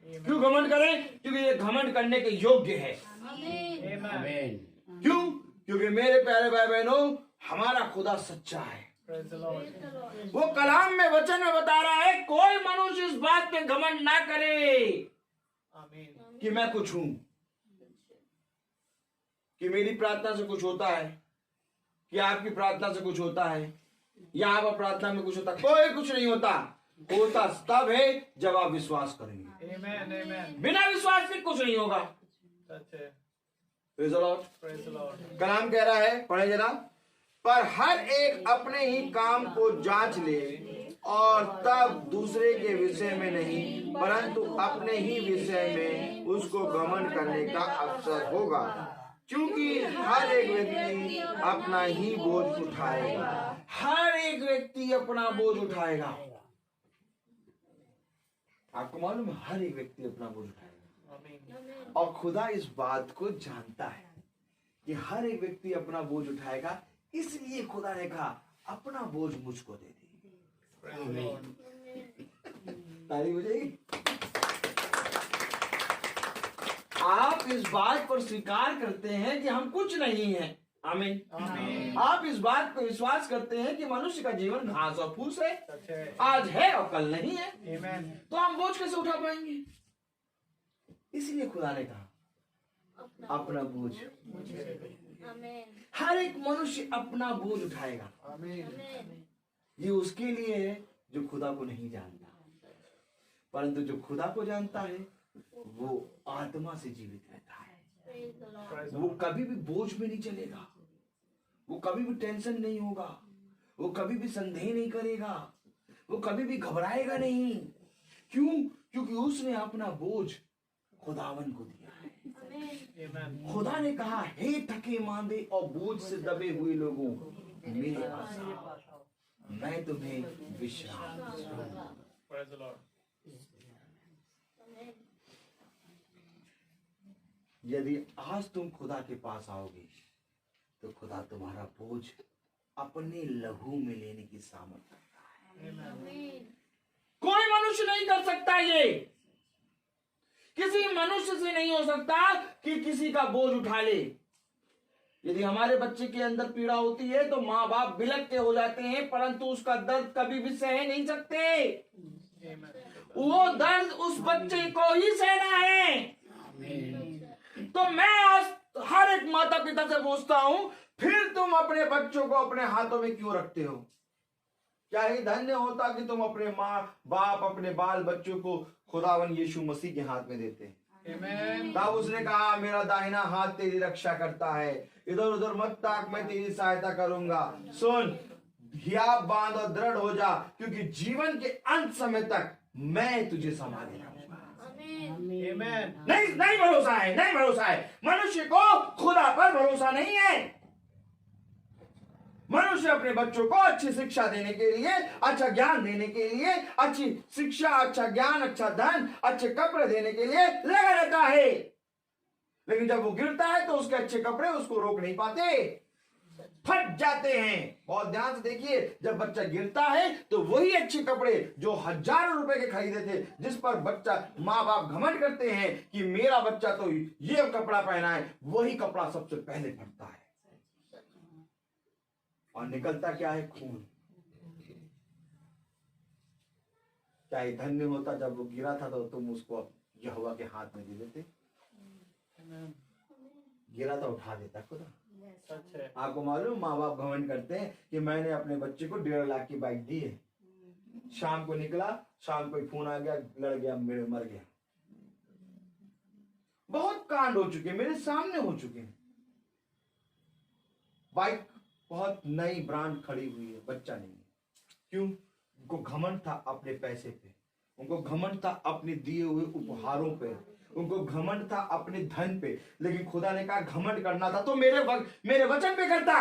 क्यों घमंड करें? क्योंकि ये घमंड करने के योग्य है। क्यों? क्योंकि मेरे प्यारे भाई बहनों, हमारा खुदा सच्चा है। वो कलाम में, वचन में बता रहा है, कोई मनुष्य इस बात पे घमंड ना करे कि मैं कुछ हूं, कि मेरी प्रार्थना से कुछ होता है, कि आपकी प्रार्थना से कुछ होता है, या आप प्रार्थना में कुछ होता है। कोई कुछ नहीं होता। होता तब है जब आप विश्वास करेंगे। बिना विश्वास के कुछ नहीं होगा। कलाम कह रहा है, पढ़े जरा, पर हर एक अपने ही काम को जांच ले और तब दूसरे के विषय में नहीं परंतु अपने ही विषय में उसको घमंड करने का अवसर होगा, क्योंकि हर एक व्यक्ति अपना ही बोझ उठाएगा। हर एक व्यक्ति अपना बोझ उठाएगा। आपको मालूम है, हर एक व्यक्ति अपना बोझ उठाएगा। और खुदा इस बात को जानता है कि हर एक व्यक्ति अपना बोझ उठाएगा, इसलिए खुदा ने कहा अपना बोझ मुझको दे दी। तारीफ हो जाएगी। आप इस बात पर स्वीकार करते हैं कि हम कुछ नहीं हैं। आमीन। आप इस बात पर विश्वास करते हैं कि मनुष्य का जीवन घास और फूस है, आज है और कल नहीं है। तो हम बोझ कैसे उठा पाएंगे? इसलिए खुदा ने कहा अपना बोझ। हर एक मनुष्य अपना बोझ उठाएगा। ये उसके लिए है जो खुदा को नहीं जानता, परंतु जो खुदा को जानता है वो आत्मा से जीवित रहता है। वो कभी भी बोझ में नहीं चलेगा, वो कभी भी टेंशन नहीं होगा, वो कभी भी संदेह नहीं करेगा, वो कभी भी घबराएगा नहीं। क्यों? क्योंकि उसने अपना बोझ खुदावन को दिया है। खुदा ने कहा, हे थके मांदे और बोझ से दबे हुए लोगों, मेरे पास आओ, मैं तुम्हें विश्राम दूंगा। यदि आज तुम खुदा के पास आओगे तो खुदा तुम्हारा बोझ अपने लहू में लेने की सामर्थ्य रखता है। कोई मनुष्य नहीं कर सकता ये। किसी मनुष्य से नहीं हो सकता कि किसी का बोझ उठा ले। यदि हमारे बच्चे के अंदर पीड़ा होती है तो माँ बाप बिलखते हो जाते हैं, परंतु उसका दर्द कभी भी सह नहीं सकते। वो दर्द उस बच्चे को ही सहना है। तो मैं आज हर एक माता पिता से पूछता हूं, फिर तुम अपने बच्चों को अपने हाथों में क्यों रखते हो? क्या ही धन्य होता कि तुम अपने माँ बाप अपने बाल बच्चों को खुदावन यीशु मसीह के हाथ में देते हैं। तब उसने कहा, मेरा दाहिना हाथ तेरी रक्षा करता है, इधर उधर मत ताक, मैं तेरी सहायता करूंगा। सुन, हियाब बांध और दृढ़ हो जा, क्योंकि जीवन के अंत समय तक मैं तुझे संभाले रहूंगा। नहीं भरोसा है, नहीं भरोसा है। मनुष्य को खुदा पर भरोसा नहीं है। मनुष्य अपने बच्चों को अच्छी शिक्षा देने के लिए, अच्छा ज्ञान देने के लिए, अच्छी शिक्षा, अच्छा ज्ञान, अच्छा धन, अच्छे कपड़े देने के लिए लगा रहता है, लेकिन जब वो गिरता है तो उसके अच्छे कपड़े उसको रोक नहीं पाते, फट जाते हैं। बहुत ध्यान से देखिए, जब बच्चा गिरता है तो वही अच्छे कपड़े जो हजारों रुपए के खरीदे थे, जिस पर बच्चा माँ बाप घमंड करते हैं कि मेरा बच्चा तो ये कपड़ा पहना है, वही कपड़ा सबसे पहले फटता है और निकलता क्या है? खून। क्या ही धन्य होता जब वो गिरा था तो तुम उसको यहोवा के हाथ में दे देते, गिरा था उठा देता खुदा। आपको मालूम, माँ बाप घमंड करते हैं कि मैंने अपने बच्चे को 1.5 लाख की बाइक दी है, शाम को निकला, शाम को फोन आ गया, लड़ गया, मर गया। बहुत कांड हो चुके, मेरे सामने हो चुके हैं। बाइक बहुत नई ब्रांड खड़ी हुई है, बच्चा नहीं है। क्यों? उनको घमंड था अपने पैसे पे, उनको घमंड था अपने दिए हुए उपहारों पे, उनको घमंड था अपने धन पे। लेकिन खुदा ने कहा घमंड करना था तो मेरे वचन पे करता।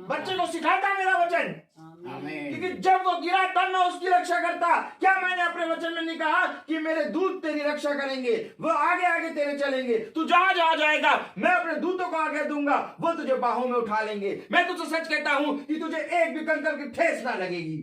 बच्चे को सिखाता मेरा वचन, क्योंकि जब वो गिरा तब मैं उसकी रक्षा करता। क्या मैंने अपने वचन में नहीं कहा कि मेरे दूत तेरी रक्षा करेंगे, वो आगे आगे तेरे चलेंगे, तू जहां जहां जाएगा मैं अपने दूतों को आगे दूंगा, वो तुझे बाहों में उठा लेंगे। मैं तुझसे सच कहता हूं कि तुझे एक भी कंकर की ठेस ना लगेगी।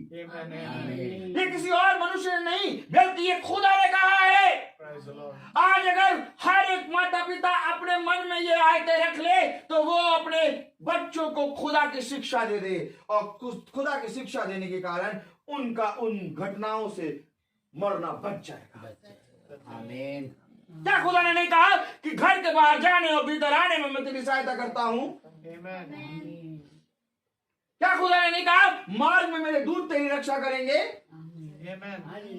ये किसी और मनुष्य ने नहीं, बल्कि ये खुदा ने कहा है। आज अगर हर एक माता पिता अपने मन में ये आयतें रख ले तो वो अपने बच्चों को खुदा की शिक्षा दे दे, और खुदा की शिक्षा देने के कारण उनका उन घटनाओं से मरना बच जाएगा। आमीन। क्या खुदा ने नहीं कहा कि घर के बाहर जाने और भीतर आने में मैं तेरी सहायता करता हूं? क्या खुदा ने नहीं कहा मार्ग में मेरे दूत तेरी रक्षा करेंगे?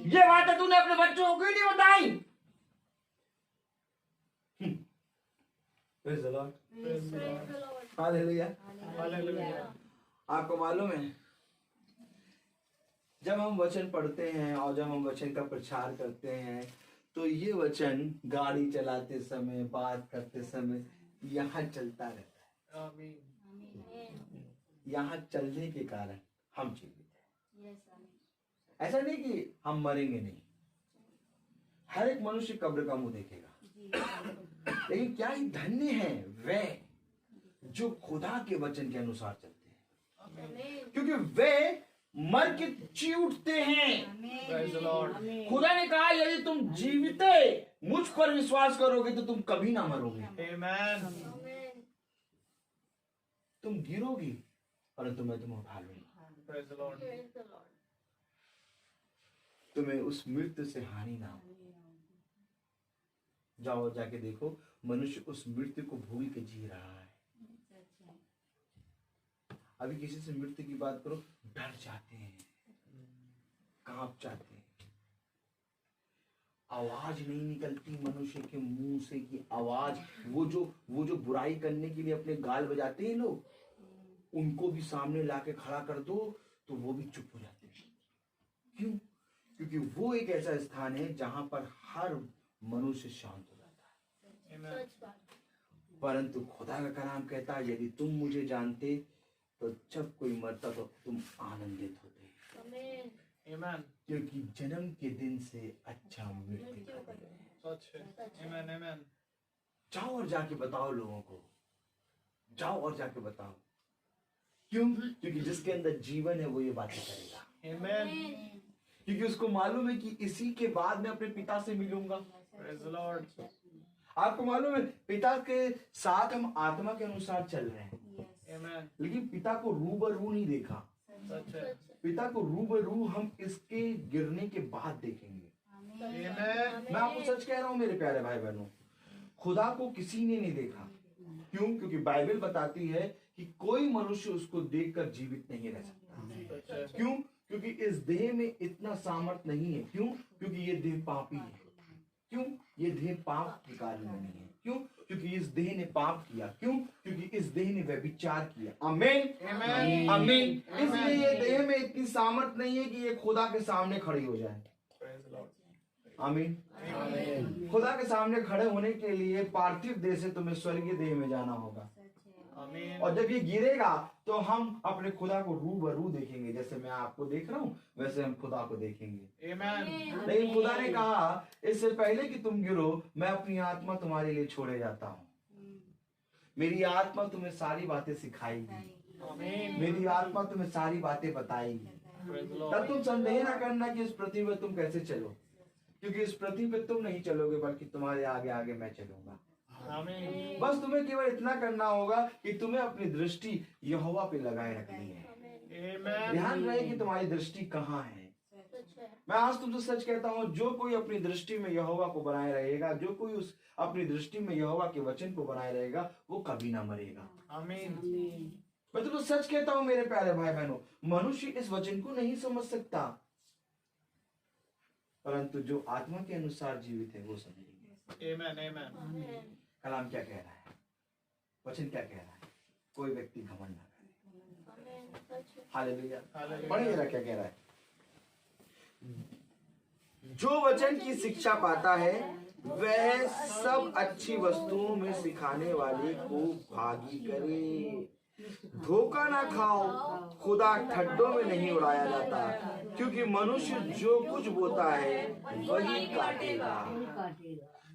ये बातें तूने अपने बच्चों को क्यों नहीं बताई? Praise the Lord. हालेलुया। आपको मालूम है, जब हम वचन पढ़ते हैं और जब हम वचन का प्रचार करते हैं तो ये वचन गाड़ी चलाते समय, बात करते समय यहाँ चलता रहता है। यहाँ चलने के कारण हम जीवित हैं। ऐसा नहीं कि हम मरेंगे नहीं, हर एक मनुष्य कब्र का मुंह देखेगा, लेकिन क्या ही धन्य है वे जो खुदा के वचन के अनुसार चलते हैं, क्योंकि वे मर के जी उठते हैं। खुदा ने कहा यदि तुम जीवित मुझ पर विश्वास करोगे तो तुम कभी ना मरोगे। तुम गिरोगी परंतु मैं तुम्हें उठा लूंगा। तुम्हें उस मृत्यु से हानि ना हो। जाओ जाके देखो, मनुष्य उस मृत्यु को भूल के जी रहा है। अभी किसी से मृत्यु की बात करो, डर जाते हैं, कांप जाते हैं। आवाज नहीं निकलती मनुष्य के मुंह से की आवाज। वो जो बुराई करने के लिए अपने गाल बजाते हैं लोग, उनको भी सामने लाके खड़ा कर दो तो वो भी चुप हो जाते हैं। क्यों? क्योंकि वो एक ऐसा स्थान है जहां पर हर मनुष्य शांत हो जाता है। परंतु खुदा का कलाम कहता है यदि तुम मुझे जानते तो जब कोई मरता तो तुम आनंदित होते, क्योंकि जन्म के दिन से अच्छा मृत्यु का दिन है। जाओ और जाके बताओ लोगों को, जाओ और जाके बताओ। क्यों? क्योंकि जिसके अंदर जीवन है वो ये बातें करेगा। क्योंकि उसको मालूम है कि इसी के बाद मैं अपने पिता से मिलूंगा। Praise the Lord. आपको मालूम है पिता के साथ हम आत्मा के अनुसार चल रहे हैं, Amen. लेकिन पिता को रूबरू नहीं देखा। सच है। पिता को रूबरू हम इसके गिरने के बाद देखेंगे। Amen. मैं आपको सच कह रहा हूं मेरे प्यारे भाई बहनों, खुदा को किसी ने नहीं देखा। क्यों? क्योंकि बाइबल बताती है कि कोई मनुष्य उसको देखकर जीवित नहीं रह सकता। क्यों? क्योंकि इस देह में इतना सामर्थ नहीं है। क्यों? क्योंकि ये देह पापी है। क्यों? ये देह पाप के कारण नहीं है। क्यों? क्योंकि इस देह ने पाप किया। क्यों? क्योंकि इस देह ने व्यभिचार किया। आमीन, आमीन। इसलिए ये देह में इतनी सामर्थ नहीं है कि ये खुदा के सामने खड़ी हो जाए। आमीन। खुदा के सामने खड़े होने के लिए पार्थिव देह से तुम्हें स्वर्गीय देह में जाना होगा। और जब ये गिरेगा तो हम अपने खुदा को रूबरू देखेंगे। जैसे मैं आपको देख रहा हूँ वैसे हम खुदा को देखेंगे। लेकिन खुदा ने कहा इससे पहले कि तुम गिरो मैं अपनी आत्मा तुम्हारे लिए छोड़े जाता हूँ। मेरी आत्मा तुम्हें सारी बातें सिखाएगी, मेरी आत्मा तुम्हें सारी बातें बताएगी। तब तुम संदेह ना करना कि इस पृथ्वी पर तुम कैसे चलो, क्योंकि इस पृथ्वी पर तुम नहीं चलोगे बल्कि तुम्हारे आगे आगे मैं चलूंगा। बस तुम्हें केवल इतना करना होगा कि तुम्हें अपनी दृष्टि यहोवा पे लगाए रखनी है। ध्यान रहे कि तुम्हारी दृष्टि कहाँ है। मैं आज तुमसे सच कहता हूँ, जो कोई अपनी दृष्टि में यहोवा को बनाए रहेगा, जो कोई उस अपनी दृष्टि में यहोवा के वचन को बनाए रहेगा, वो कभी ना मरेगा। आमीन। मैं तुमसे सच कहता हूँ मेरे प्यारे भाई बहनों, मनुष्य इस वचन को नहीं समझ सकता, परंतु जो आत्मा के अनुसार जीवित है वो समझेंगे। कलाम क्या कह रहा है, वचन क्या कह रहा है? कोई व्यक्ति घमंड ना करे। हालेलुया। पढ़िए जरा क्या कह रहा है। जो वचन की शिक्षा पाता है वह सब अच्छी वस्तुओं में सिखाने वाले को भागी करे। धोखा ना खाओ, खुदा ठड्डों में नहीं उड़ाया जाता, क्योंकि मनुष्य जो कुछ बोता है वही काटेगा।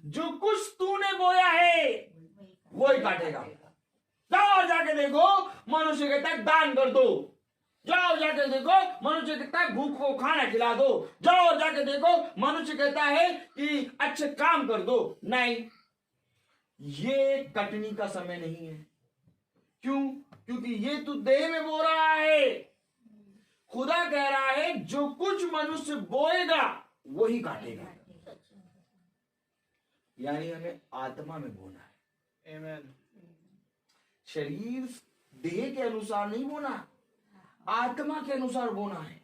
जो कुछ तूने बोया है वही काटेगा। जाओ जाके देखो, मनुष्य कहता है दान कर दो। जाओ जाके देखो, मनुष्य कहता है भूख को खाना खिला दो। जाओ जाके देखो, मनुष्य कहता है कि अच्छे काम कर दो। नहीं, ये कटनी का समय नहीं है। क्यों? क्योंकि ये तू देह में बो रहा है। खुदा कह रहा है जो कुछ मनुष्य बोएगा वही काटेगा। यानी हमें आत्मा में बोना है। आमीन। शरीर देह के अनुसार नहीं बोना, आत्मा के अनुसार बोना है।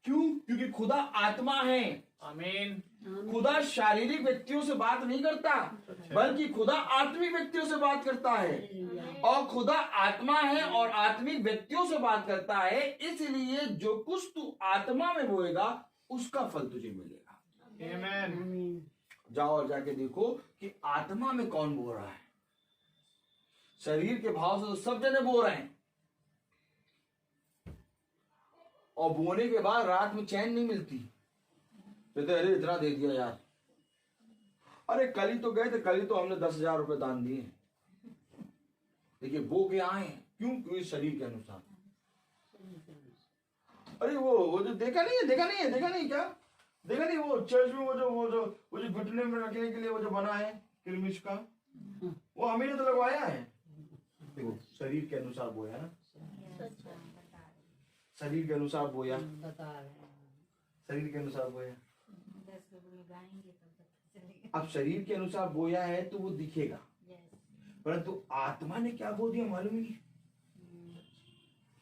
क्यों? क्योंकि खुदा आत्मा है। आमीन। खुदा शारीरिक व्यक्तियों से बात नहीं करता, बल्कि खुदा आत्मिक व्यक्तियों से बात करता है। और खुदा आत्मा है और आत्मिक व्यक्तियों से बात करता है। इसलिए जो कुछ तू आत्मा में बोएगा उसका फल तुझे मिलेगा। आमीन। जाओ और जाके देखो कि आत्मा में कौन बो रहा है। शरीर के भाव से तो सब जने बो रहे हैं, और बोने के बाद रात में चैन नहीं मिलती। तो अरे इतना दे दिया यार, अरे कल ही तो गए थे, कल ही तो हमने 10,000 रुपए दान दिए। देखिए बो के आए। क्यों? क्योंकि शरीर के अनुसार। अरे वो जो देखा नहीं क्या देखा नहीं, वो चर्च में वो जो घुटने में रखने के लिए वो जो बना है किरमिश का, वो हमने तो लगवाया है। देखो शरीर के अनुसार बोया ना, शरीर के अनुसार बोया, शरीर के अनुसार बोया। अब शरीर के अनुसार बोया है तो वो दिखेगा, परंतु आत्मा ने क्या बो दिया मालूम नहीं।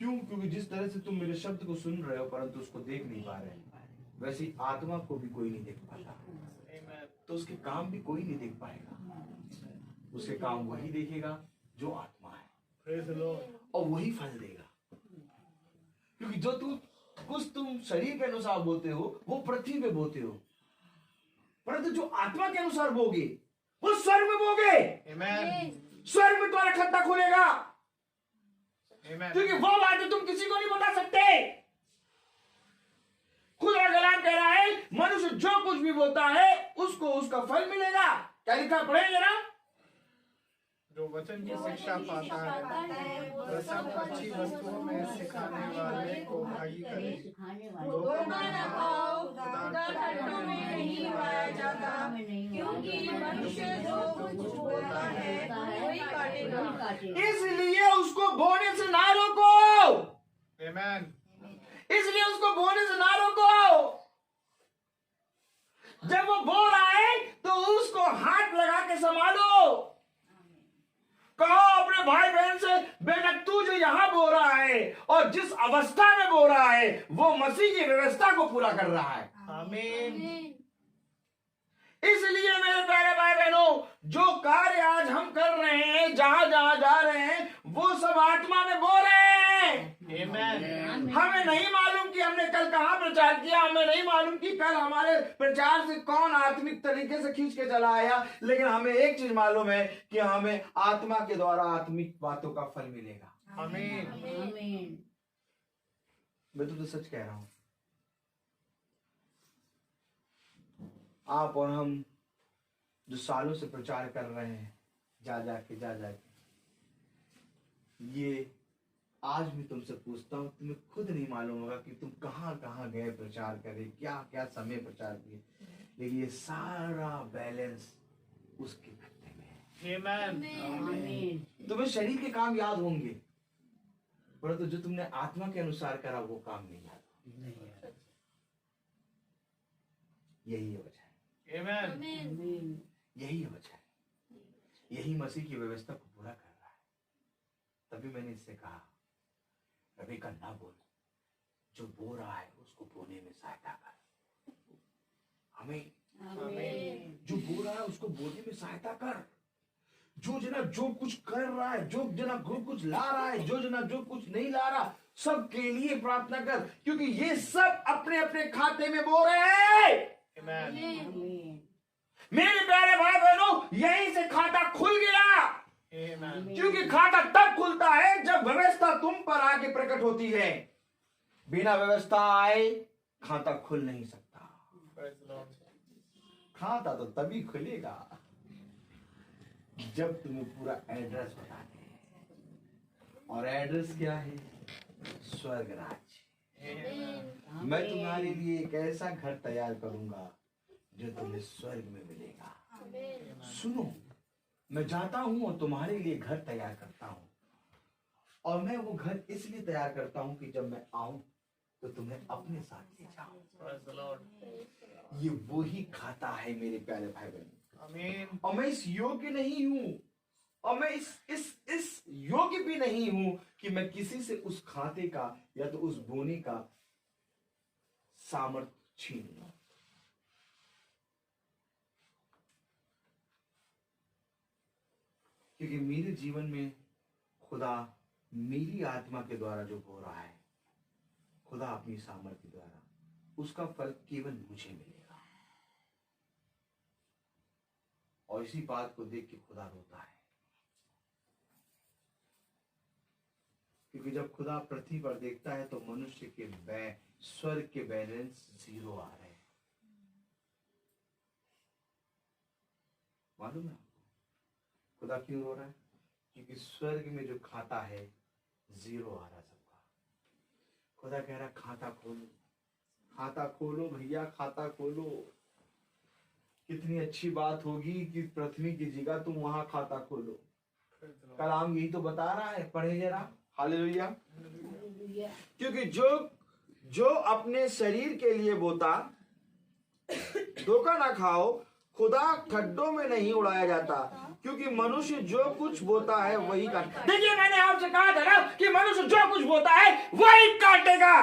क्यों? क्योंकि जिस तरह से तुम मेरे शब्द को सुन रहे हो परंतु उसको देख नहीं पा रहे, वैसी आत्मा को भी कोई नहीं देख पाता, तो उसके काम भी कोई नहीं देख पाएगा। उसके काम वही देखेगा जो आत्मा है, और वही फल देगा। क्योंकि जो कुछ तुम शरीर के अनुसार बोते हो वो पृथ्वी पे बोते हो, परंतु जो आत्मा के अनुसार बोगे वो स्वर्ग में बोगे। स्वर्ग में तुम्हारा खाता खुलेगा। क्योंकि वो बात तुम किसी को नहीं बता सकते। खुदा कलाम कह रहा है मनुष्य जो कुछ भी बोता है उसको उसका फल मिलेगा। क्या लिखा पढ़ेंगे ना? जो वचन की शिक्षा पाता है वह सब अच्छी वस्तुओं में सिखाने वाले को भागी करे। धोखा न खाओ, खुदा ठट्ठों में नहीं उड़ाया जाता, क्योंकि इसलिए उसको बोने से ना रोको, Amen. इसलिए उसको बोने से ना रोको। जब वो बो रहा है तो उसको हाथ लगा के संभालो। कहो अपने भाई बहन से, बेटा तू जो यहां बो रहा है और जिस अवस्था में बो रहा है वो मसीह की व्यवस्था को पूरा कर रहा है। Amen. इसलिए मेरे प्यारे भाई बहनों, जो कार्य आज हम कर रहे हैं, जहां जहां जा रहे हैं, वो सब आत्मा में बो रहे हैं। Amen. हमें नहीं मालूम कि हमने कल कहां प्रचार किया, हमें नहीं मालूम कि कल हमारे प्रचार से कौन आत्मिक तरीके से खींच के चला आया, लेकिन हमें एक चीज मालूम है कि हमें आत्मा के द्वारा आत्मिक बातों का फल मिलेगा। Amen. मैं तो सच कह रहा हूं। आप और हम जो सालों से प्रचार कर रहे हैं, जा जाके ये आज भी तुमसे पूछता हूँ, तुम्हें खुद नहीं मालूम होगा कि तुम कहाँ कहाँ गए प्रचार करे, क्या क्या समय प्रचार किए, लेकिन ये सारा बैलेंस उसके खाते में है। Amen. तुम्हें शरीर के काम याद होंगे, परंतु जो तुमने आत्मा के अनुसार करा वो काम नहीं याद। यही है वजह, Amen. यही है वजह, यही मसीह की व्यवस्था को पूरा कर रहा है। तभी मैंने इससे कहा, रवि का ना बोल, जो बो रहा है उसको बोने में सहायता कर। हमें जो बो रहा है उसको बोने में सहायता कर। जो जना जो कुछ कर रहा है, जो जना जो कुछ ला रहा है, जो जना जो कुछ नहीं ला रहा, सबके लिए प्रार्थना कर, क्योंकि ये सब अपने अपने खाते में बो रहे हैं। Amen. मेरे प्यारे भाई बहनों, यहीं से खाता खुल गया। Amen. क्योंकि खाता तब खुलता है जब व्यवस्था तुम पर आके प्रकट होती है। बिना व्यवस्था आए खाता खुल नहीं सकता। Praise the Lord. खाता तो तभी खुलेगा जब तुम्हें पूरा एड्रेस बता दे। और एड्रेस क्या है? स्वर्ग राज्य। मैं तुम्हारे लिए एक ऐसा घर तैयार करूंगा जो तुम्हें स्वर्ग में मिलेगा। सुनो, मैं जाता हूं और तुम्हारे लिए घर तैयार करता हूं, और मैं वो घर इसलिए तैयार करता हूं कि जब मैं आऊं तो तुम्हें अपने साथ ले जाऊं। Praise the Lord. ये वो ही खाता है मेरे प्यारे भाई बहन। Amen. और मैं इस योग्य नहीं हूं, और मैं इस योग्य भी नहीं हूं कि मैं किसी से उस खाते का या तो उस बोने का सामर्थ छीन लूं। क्योंकि मेरे जीवन में खुदा मेरी आत्मा के द्वारा जो हो रहा है, खुदा अपनी सामर्थ्य द्वारा, उसका फल केवल मुझे मिलेगा। और इसी बात को देख के खुदा रोता है, क्योंकि जब खुदा पृथ्वी पर देखता है तो मनुष्य के स्वर्ग के बैलेंस 0 आ रहे हैं। मालूम है आपको खुदा क्यों रो रहा है? क्योंकि स्वर्ग में जो खाता है 0 आ रहा सबका। खुदा कह रहा खाता खोलो, खाता खोलो भैया, खाता खोलो। कितनी अच्छी बात होगी कि पृथ्वी की जगह तुम वहां खाता खोलो। कलाम यही तो बता रहा है, पढ़े जरा। हालेलुया। क्योंकि जो अपने शरीर के लिए बोता, धोखा ना खाओ, खुदा खड्डों में नहीं उड़ाया जाता, क्योंकि मनुष्य जो कुछ बोता है वही काट। देखिए, मैंने आपसे कहा था ना कि मनुष्य जो कुछ बोता है वही काटेगा।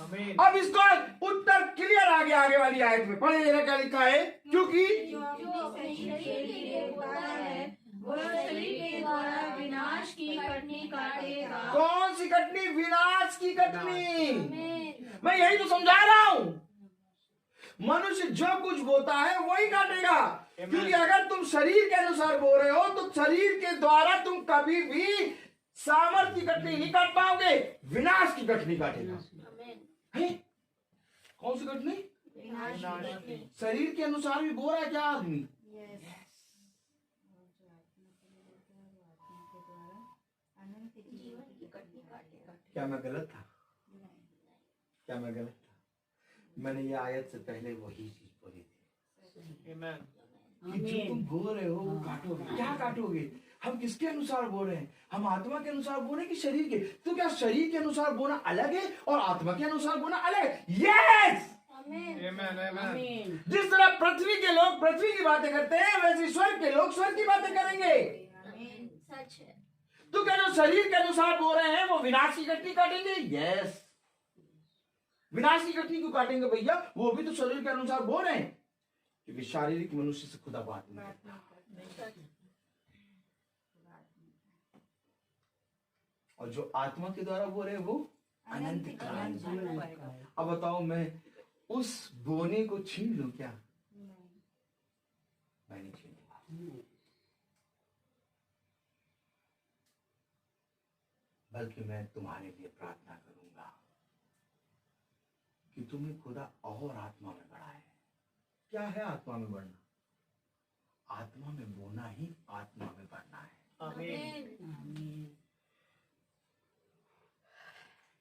Amen. अब इसका उत्तर क्लियर आगे वाली आयत में पढ़े जरा क्या लिखा है। क्योंकि जो अपने शरीर के लिए बोता है वह शरीर के द्वारा विनाश की कटनी काटेगा। कौन सी कटनी? विनाश की कटनी। मैं यही तो समझा रहा हूं। मनुष्य जो कुछ बोता है वही काटेगा। क्योंकि अगर तुम शरीर के अनुसार बो रहे हो तो शरीर के द्वारा तुम कभी भी सामर्थ्य की कटनी नहीं काट पाओगे, विनाश की कटनी काटेगा। है? कौन सी कटनी? शरीर के अनुसार भी बो रहा है क्या आदमी? क्या मैं गलत था? क्या मैं गलत था? मैंने ये आयत से पहले वही चीज बोली थी Amen. कि जो तुम बो रहे हो वो काटोगे। क्या काटोगे? हम किसके अनुसार बोल रहे हैं? हम आत्मा के अनुसार बोल रहे हैं कि शरीर के? तो क्या शरीर के अनुसार बोलना अलग है और आत्मा के अनुसार बोलना अलग है? यस। जिस तरह पृथ्वी के लोग पृथ्वी की बातें करते हैं, वैसे स्वर्ग के लोग स्वर्ग की बातें करेंगे। सच है। तो क्या जो शरीर के अनुसार बोल रहे हैं वो विनाश की कटनी काटेंगे? यस। विनाश की कटनी क्यों काटेंगे भैया? वो भी तो शरीर के अनुसार बोल रहे हैं, क्योंकि शारीरिक मनुष्य से खुदा बात नहीं करता। और जो आत्मा के द्वारा बोल रहे हैं वो अनंत काल। अब बताओ, मैं उस बोने को छीन लूं क्या? मैं नहीं छीनूंगा, बल्कि मैं तुम्हारे लिए प्रार्थना करूंगा कि तुम्हें खुदा और आत्मा में बढ़ाए। क्या है आत्मा में बढ़ना? आत्मा में बोना ही आत्मा में बढ़ना है। आमीन।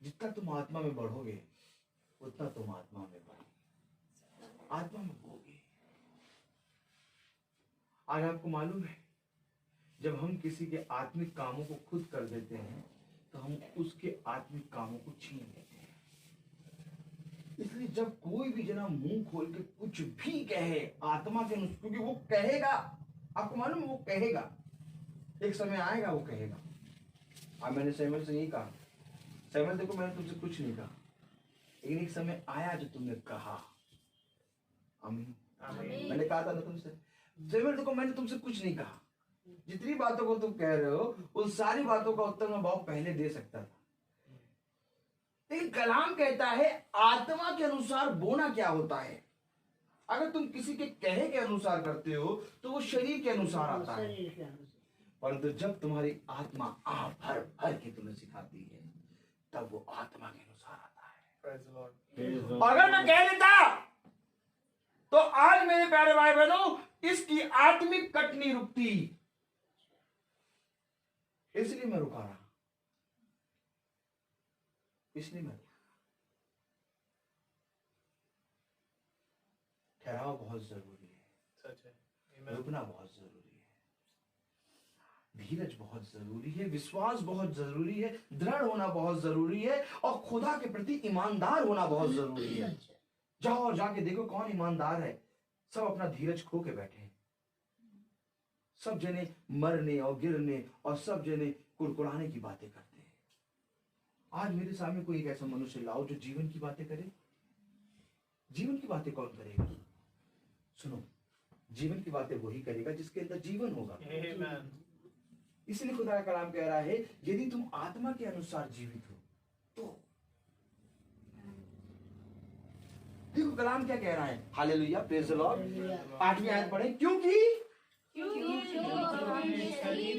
जितना तुम आत्मा में बढ़ोगे उतना तुम आत्मा में बढ़ोगे, आत्मा में बोगे। आज आपको मालूम है, जब हम किसी के आत्मिक कामों को खुद कर देते हैं तो हम उसके आत्मिक कामों को छीन लेते हैं। इसलिए जब कोई भी जना मुंह खोल के कुछ भी कहे आत्मा के अनुसार, क्योंकि वो कहेगा, आपको मालूम है वो कहेगा, एक समय आएगा वो कहेगा। अब मैंने सैमुअल से यही कहा, सैमुअल देखो मैंने तुमसे कुछ नहीं कहा, लेकिन एक समय आया जो तुमने कहा। आमीन। मैंने कहा था ना तुमसे, सैमुअल देखो मैंने तुमसे कुछ नहीं कहा, जितनी बातों को तुम कह रहे हो उन सारी बातों का उत्तर मैं बहुत पहले दे सकता था। लेकिन कलाम कहता है आत्मा के अनुसार बोना क्या होता है। अगर तुम किसी के कहे के अनुसार करते हो तो वो शरीर के अनुसार आता है, परंतु जब तुम्हारी आत्मा आंख भर भर के तुम्हें सिखाती है तब वो आत्मा के अनुसार आता है। अगर मैं कह देता तो आज मेरे प्यारे भाई बहनों इसकी आत्मिक कटनी रुकती, इसलिए मैं रुका रहा, इसलिए मैं ठहराव बहुत जरूरी है, सच है। रुकना बहुत जरूरी है, धीरज बहुत जरूरी है, विश्वास बहुत जरूरी है, दृढ़ होना बहुत जरूरी है और खुदा के प्रति ईमानदार होना बहुत जरूरी है। जाओ और जाके देखो कौन ईमानदार है। सब अपना धीरज खो के बैठे हैं, सब जने मरने और गिरने और सब जने कुड़कुड़ाने की बातें करते हैं। आज मेरे सामने कोई एक ऐसा मनुष्य लाओ जो जीवन की बातें करे। जीवन की बातें कौन करेगा? सुनो, जीवन की बातें वही करेगा जिसके अंदर जीवन होगा। इसलिए खुदा का कलाम कह रहा है यदि तुम आत्मा के अनुसार जीवित हो तो देखो कलाम क्या कह रहा है। Hallelujah, praise the Lord. 8वीं आयत पढ़े, क्योंकि शरीर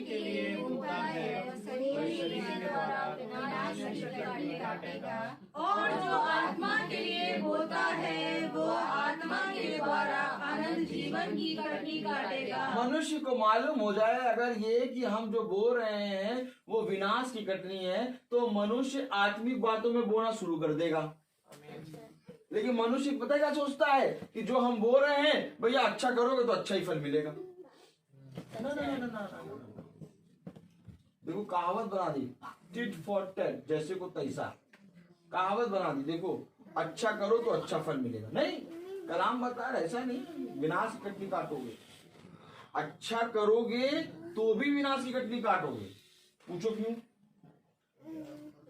के लिए होता है शरीर के द्वारा विनाश की कटनी काटेगा, और जो आत्मा के लिए होता है वो आत्मा के द्वारा अनंत जीवन की कटनी काटेगा। मनुष्य को मालूम हो जाए अगर ये कि हम जो बोल रहे हैं वो विनाश की कटनी है तो मनुष्य आत्मिक बातों में बोलना शुरू कर देगा। लेकिन मनुष्य पता क्या सोचता है कि जो हम बोल रहे हैं भैया अच्छा करोगे तो अच्छा ही फल मिलेगा। ना। देखो कहावत बना दी, टिट फॉर टैट, जैसे को तैसा कहावत बना दी। देखो अच्छा करो तो अच्छा फल मिलेगा, नहीं, कलाम बता रहा है ऐसा नहीं विनाश की कटनी काटोगे। अच्छा करोगे तो भी विनाश की कटनी काटोगे। पूछो क्यों?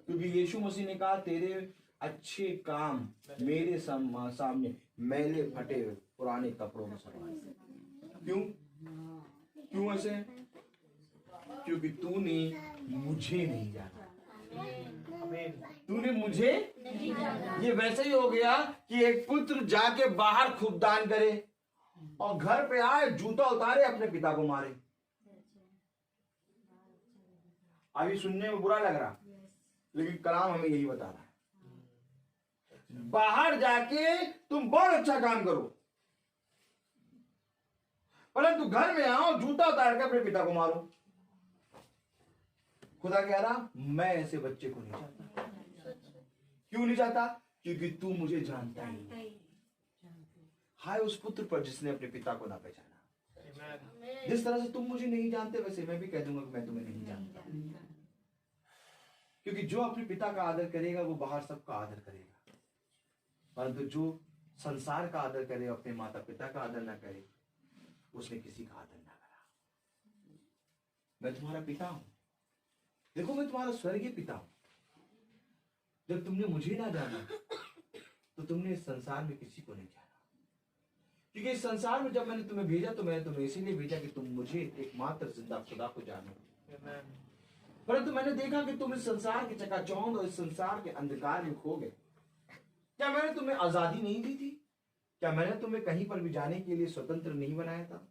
क्योंकि यीशु मसीह ने कहा तेरे अच्छे काम मेरे सामने मैले फटे पुराने कपड़ों में सवार। क्यों ऐसे? क्योंकि तूने मुझे नहीं जाना, तूने मुझे नहीं जाना। ये वैसे ही हो गया कि एक पुत्र जाके बाहर खूब दान करे और घर पे आए जूता उतारे अपने पिता को मारे। अभी सुनने में बुरा लग रहा लेकिन कलाम हमें यही बता रहा है। बाहर जाके तुम बहुत अच्छा काम करो परंतु घर में आओ जूता उतार के अपने पिता को मारो। खुदा कह रहा मैं ऐसे बच्चे को नहीं चाहता। क्यों नहीं चाहता? क्योंकि तू मुझे जानता ही नहीं। हाय उस पुत्र पर जिसने अपने पिता को ना पहचाना। जिस तरह से तुम मुझे नहीं जानते वैसे मैं भी कह दूंगा कि मैं तुम्हें नहीं जानता। क्योंकि जो अपने पिता का आदर करेगा वो बाहर सबका आदर करेगा, परंतु जो संसार का आदर करे, अपने माता पिता का आदर ना करे, उसने किसी का आदर ना करा। मैं तुम्हारा पिता हूं, देखो मैं तुम्हारा स्वर्गीय पिता हूं। जब तुमने मुझे ना जाना तो तुमने इस संसार में किसी को नहीं जाना, क्योंकि इस संसार में जब मैंने तुम्हें भेजा तो मैंने तुम्हें इसीलिए भेजा कि तुम मुझे एकमात्र जिंदा खुदा को जानो। परंतु मैंने देखा कि तुम इस संसार के चकाचौंध और इस संसार के अंधकार में खो गए। क्या मैंने तुम्हें आजादी नहीं दी थी? क्या मैंने तुम्हें कहीं पर भी जाने के लिए स्वतंत्र नहीं बनाया था?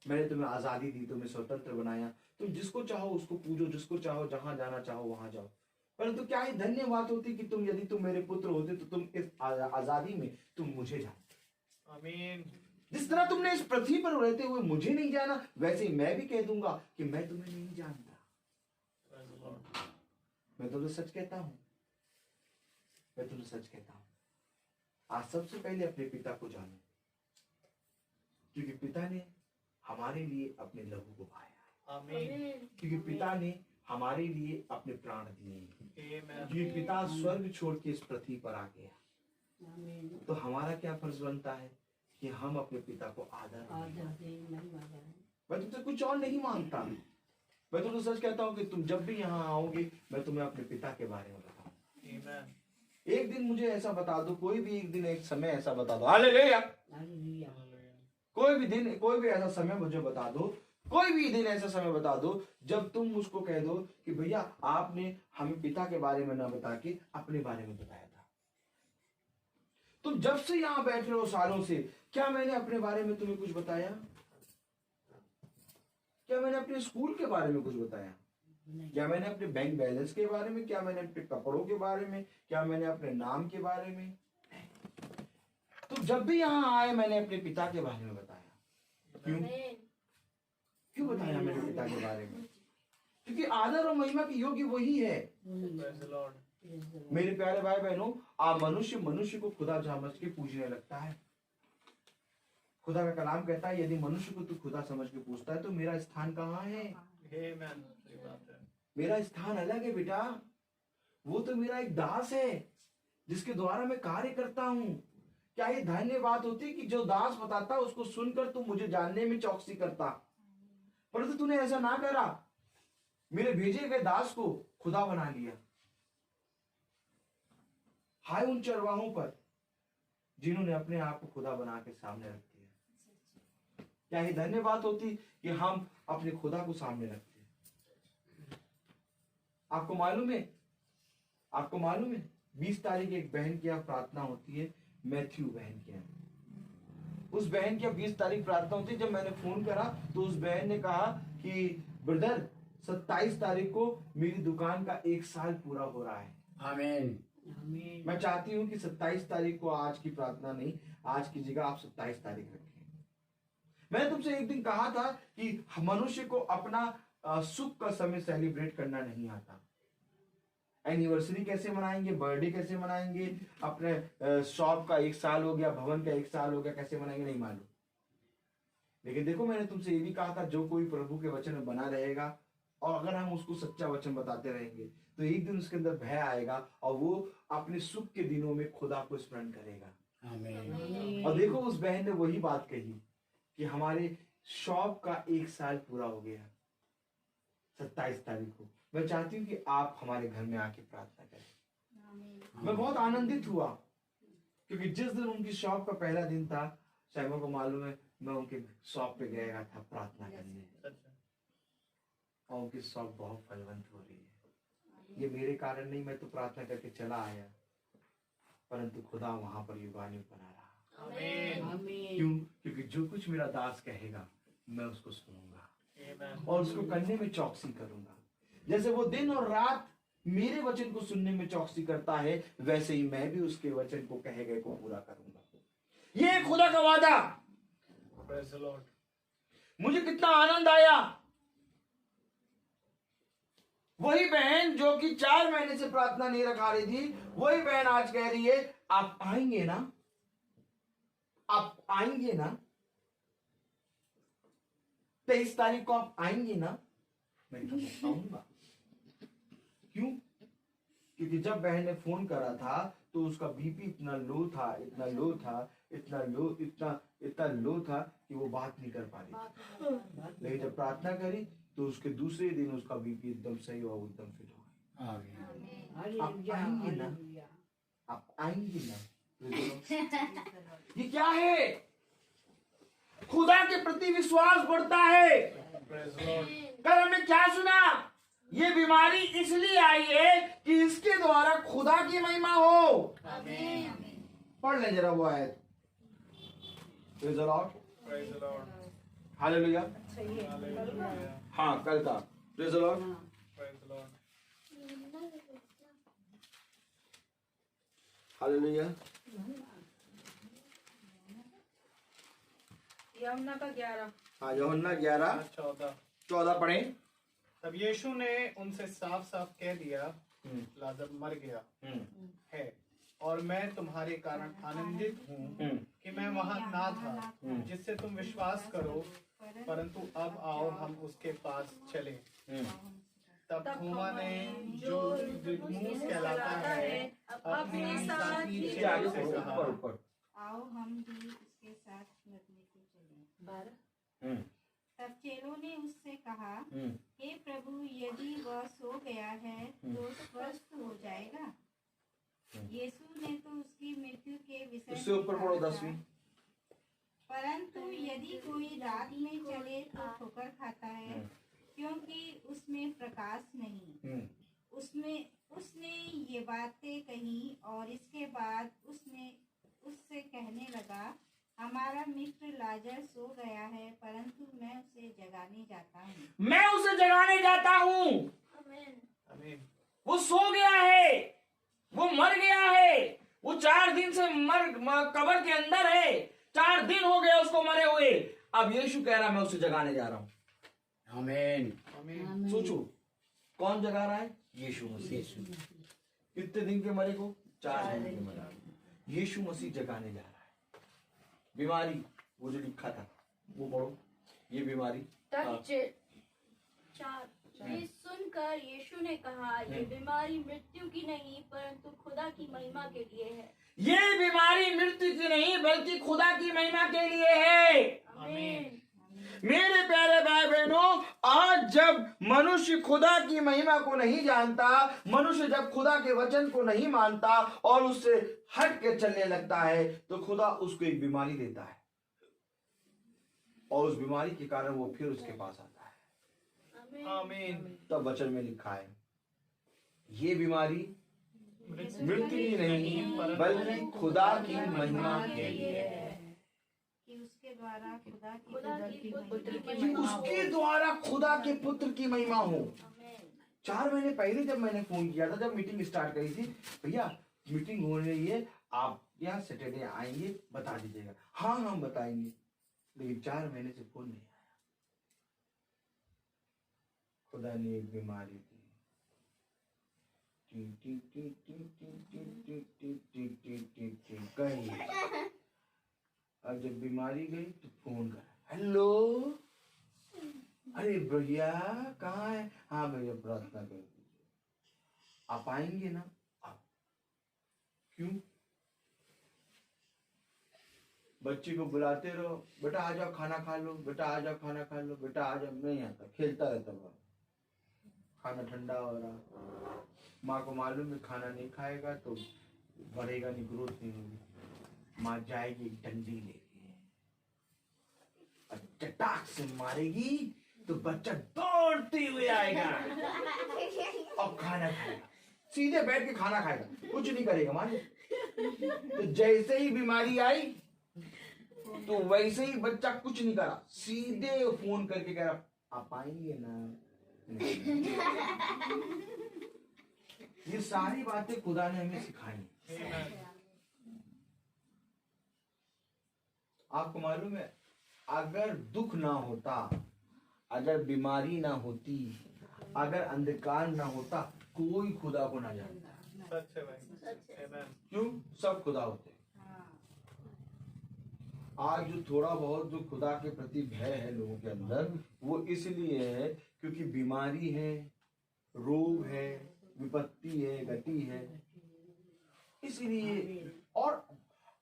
मैंने तुम्हें आजादी दी, तुम्हें स्वतंत्र बनाया। तुम जिसको चाहो उसको पूजो, जिसको चाहो जहां जाना चाहो वहां जाओ। परंतु क्या ही धन्य बात होती कि यदि तुम मेरे पुत्र होते तो तुम इस आजादी में तुम मुझे जानते। आमीन। जिस तरह तुमने इस पृथ्वी पर रहते हुए मुझे नहीं जाना, वैसे ही मैं भी कह दूंगा कि मैं तुम्हें नहीं जानता। मैं तुम्हें सच कहता हूं, मैं तुम्हें सच कहता हूं, आज सबसे पहले अपने पिता को जानो, क्योंकि पिता ने हमारे लिए अपने लहू को बहाया। आमीन। क्योंकि पिता ने हमारे लिए अपने प्राण दिए। क्योंकि पिता स्वर्ग छोड़ के इस पृथ्वी पर आ गया, तो हमारा क्या फर्ज बनता है कि हम अपने पिता को आदर दें। मैं तुमसे कुछ और नहीं मांगता। मैं तुमसे सच कहता हूँ कि तुम जब भी यहाँ आओगे मैं तुम्हें अपने पिता के बारे में बताऊंगा। एक दिन मुझे ऐसा बता दो, कोई भी एक दिन एक समय ऐसा बता दो, हालेलुया, कोई भी दिन कोई भी ऐसा समय मुझे बता दो, कोई भी दिन ऐसा समय बता दो जब तुम मुझको कह दो कि भैया आपने हमें पिता के बारे में ना बता के अपने बारे में बताया था। तुम जब से यहां बैठ रहे हो सालों से, क्या मैंने अपने बारे में तुम्हें कुछ बताया? क्या मैंने अपने स्कूल के बारे में कुछ बताया? क्या मैंने अपने बैंक बैलेंस के बारे में? क्या मैंने अपने कपड़ों के बारे में? क्या मैंने अपने नाम के बारे में? तो जब भी यहां आए मैंने अपने पिता के बारे में बताया। क्यों क्यों बताया मैंने पिता के बारे में? क्योंकि आदर और महिमा की योग्य वही है। मेरे प्यारे भाई बहनों, आप मनुष्य को खुदा समझ के पूजने लगता है। खुदा का कलाम कहता है यदि मनुष्य को तू खुदा समझ के पूछता है तो मेरा स्थान कहाँ है? मेरा स्थान अलग है बेटा। वो तो मेरा एक दास है जिसके द्वारा मैं कार्य करता हूं। क्या ये धन्य बात होती कि जो दास बताता उसको सुनकर तू मुझे जानने में चौकसी करता, परंतु तूने ऐसा ना करा, मेरे भेजे गए दास को खुदा बना लिया। हाय उन चरवाहों पर जिन्होंने अपने आप को खुदा बना के सामने रख दिया। क्या ही धन्य बात होती कि हम अपने खुदा को सामने रखते। आपको मालूम है 20 तारीख एक बहन की प्रार्थना होती है, मैथ्यू बहन की। उस बहन की 20 तारीख प्रार्थना होती है। जब मैंने फोन करा तो उस बहन ने कहा कि ब्रदर 27 तारीख को मेरी दुकान का 1 साल पूरा हो रहा है। आमीन। मैं चाहती हूं कि 27 तारीख को आज की प्रार्थना नहीं, आज की जगह आप 27 तारीख रखें। मैंने तुमसे एक दिन कहा था कि मनुष्य को अपना सुख का समय सेलिब्रेट करना नहीं आता। एनिवर्सरी कैसे मनाएंगे, बर्थडे कैसे मनाएंगे, अपने शॉप का 1 साल हो गया, भवन का 1 साल हो गया, कैसे मनाएंगे नहीं मालूम। लेकिन देखो मैंने तुमसे ये भी कहा था जो कोई प्रभु के वचन में बना रहेगा और अगर हम उसको सच्चा वचन बताते रहेंगे तो एक दिन उसके अंदर भय आएगा और वो अपने सुख के दिनों में खुदा को स्मरण करेगा। आमीन। और देखो उस बहन ने वही बात कही कि हमारे शॉप का 1 साल पूरा हो गया 27 तारीख को। मैं चाहती हूँ कि आप हमारे घर में आके प्रार्थना करें। मैं बहुत आनंदित हुआ क्योंकि जिस दिन उनकी शॉप का पहला दिन था, शैमा को मालूम है, मैं उनके शॉप पे गया था प्रार्थना करने और उनकी शॉप बहुत फलवंत हो रही है। ये मेरे कारण नहीं, मैं तो प्रार्थना करके चला आया, परंतु खुदा वहां पर युगानुग बना रहा। आमीन। क्यों? क्योंकि जो कुछ मेरा दास कहेगा मैं उसको सुनूंगा और उसको करने में चौकसी करूंगा। जैसे वो दिन और रात मेरे वचन को सुनने में चौकसी करता है, वैसे ही मैं भी उसके वचन को कहे गए को पूरा करूंगा। ये खुदा का वादा। मुझे कितना आनंद आया। वही बहन जो कि 4 महीने से प्रार्थना नहीं रखा रही थी, वही बहन आज कह रही है आप आएंगे ना, आप आएंगे ना। 23 तारीख को आप आएंगे ना? मैं आऊंगा। क्यों? क्योंकि जब बहन ने फोन करा था तो उसका बीपी इतना लो था, इतना लो था, इतना लो था कि वो बात नहीं कर पा रही थी। लेकिन जब प्रार्थना करी तो उसके दूसरे दिन उसका बीपी एकदम सही हुआ, एकदम फिट हो गई। आप आएंगे ना? आप आएंगे ना? ये क्या है? खुदा के प्रति विश्वास बढ़ता है। कल हमने क्या सुना? ये बीमारी इसलिए आई है कि इसके द्वारा खुदा की महिमा हो। पढ़ लें जरा वो आयत। Praise the Lord, hallelujah. हाँ, कल का praise the Lord, hallelujah. Yamuna का 11। हाँ, यूहन्ना 11:14 पढ़ें। तब यीशु ने उनसे साफ साफ कह दिया, लाजर मर गया है और मैं तुम्हारे कारण आनंदित हूँ कि मैं वहां ना था, जिससे तुम विश्वास करो, परंतु अब आओ हम उसके पास चले। तब थोमा ने, जो दिदुमुस कहलाता है, अपने साथी चेलों से कहा, आओ हम भी उसके साथ मरने को चलें। तब चेलों ने उससे कहा, हे प्रभु, यदि वह सो गया है तो स्वस्थ हो जाएगा। यीशु ने तो उसकी मृत्यु के विषय उससे ऊपर पढ़ो 10वीं। परंतु यदि कोई रात में चले तो ठोकर खाता है, क्योंकि उसमें प्रकाश नहीं। उसने ये बातें कही और इसके बाद उससे कहने लगा, हमारा मित्र लाजर सो गया है, परंतु मैं उसे जगाने जाता हूँ। मैं उसे जगाने जाता हूँ। वो सो गया है, वो मर गया है, वो 4 दिन से कब्र के अंदर है। 4 दिन हो गए उसको मरे हुए। अब यीशु कह रहा मैं उसे जगाने जा रहा हूँ। आमीन। सोचो, कौन जगा रहा है? यीशु मसीह। कितने दिन के मरे को? 4 दिन के मरे। यीशु मसीह जगाने जा रहा है। बीमारी, वो जो लिखा था वो पढ़ो। ये बीमारी ये सुनकर यीशु ने कहा, ये बीमारी मृत्यु की नहीं परंतु खुदा की महिमा के लिए है। ये बीमारी मृत्यु की नहीं बल्कि खुदा की महिमा के लिए है। आमीन। मेरे प्यारे भाई बहनों, आज जब मनुष्य खुदा की महिमा को नहीं जानता, मनुष्य जब खुदा के वचन को नहीं मानता और उससे हट के चलने लगता है, तो खुदा उसको एक बीमारी देता है और उस बीमारी के कारण वो फिर उसके पास आता है। आमीन। तब वचन में लिखा है, ये बीमारी मृत्यु की नहीं बल्कि खुदा की महिमा के लिए है। कि उसके द्वारा खुदा की कि उसके द्वारा खुदा के पुत्र की महिमा हो। 4 महीने पहले जब मैंने फोन किया था, जब मीटिंग स्टार्ट करी थी, भैया मीटिंग हो रही है, आप यहाँ सैटरडे आएंगे, बता दीजिएगा। हाँ हम बताएंगे। लेकिन 4 महीने से फोन नहीं आया। खुदा ने एक बीमारी दी। गई। अब जब बीमारी गई तो फोन करा, हेलो, अरे भैया कहाँ है? हाँ भैया प्रार्थना कर दीजिए, आप आएंगे ना? आप क्यों? बच्ची को बुलाते रहो, बेटा आ जाओ खाना खा लो, बेटा आ जाओ खाना खा लो, बेटा आ जाओ। नहीं आता, खेलता रहता हुआ। खाना ठंडा हो रहा। माँ को मालूम है खाना नहीं खाएगा तो बढ़ेगा नहीं, ग्रोथ नहीं होगी। माँ जाएगी डंडी लेके और चटाक से मारेगी तो बच्चा दौड़ते हुए आएगा और खाना खाएगा। सीधे बैठ के खाना खाएगा, कुछ नहीं करेगा। मान तो जैसे ही बीमारी आई तो वैसे ही बच्चा कुछ नहीं करा, सीधे फोन करके कह रहा, आप आएंगे ना? ये सारी बातें खुदा ने हमें सिखाई। आपको मालूम है, अगर दुख ना होता, अगर बीमारी ना होती, अगर अंधकार ना होता, कोई खुदा को ना जानता। सच है भाई। क्यों? सब खुदा होते। आज जो थोड़ा बहुत जो खुदा के प्रति भय है लोगों के अंदर, वो इसलिए है क्योंकि बीमारी है, रोग है, विपत्ति है, गति है, इसीलिए। और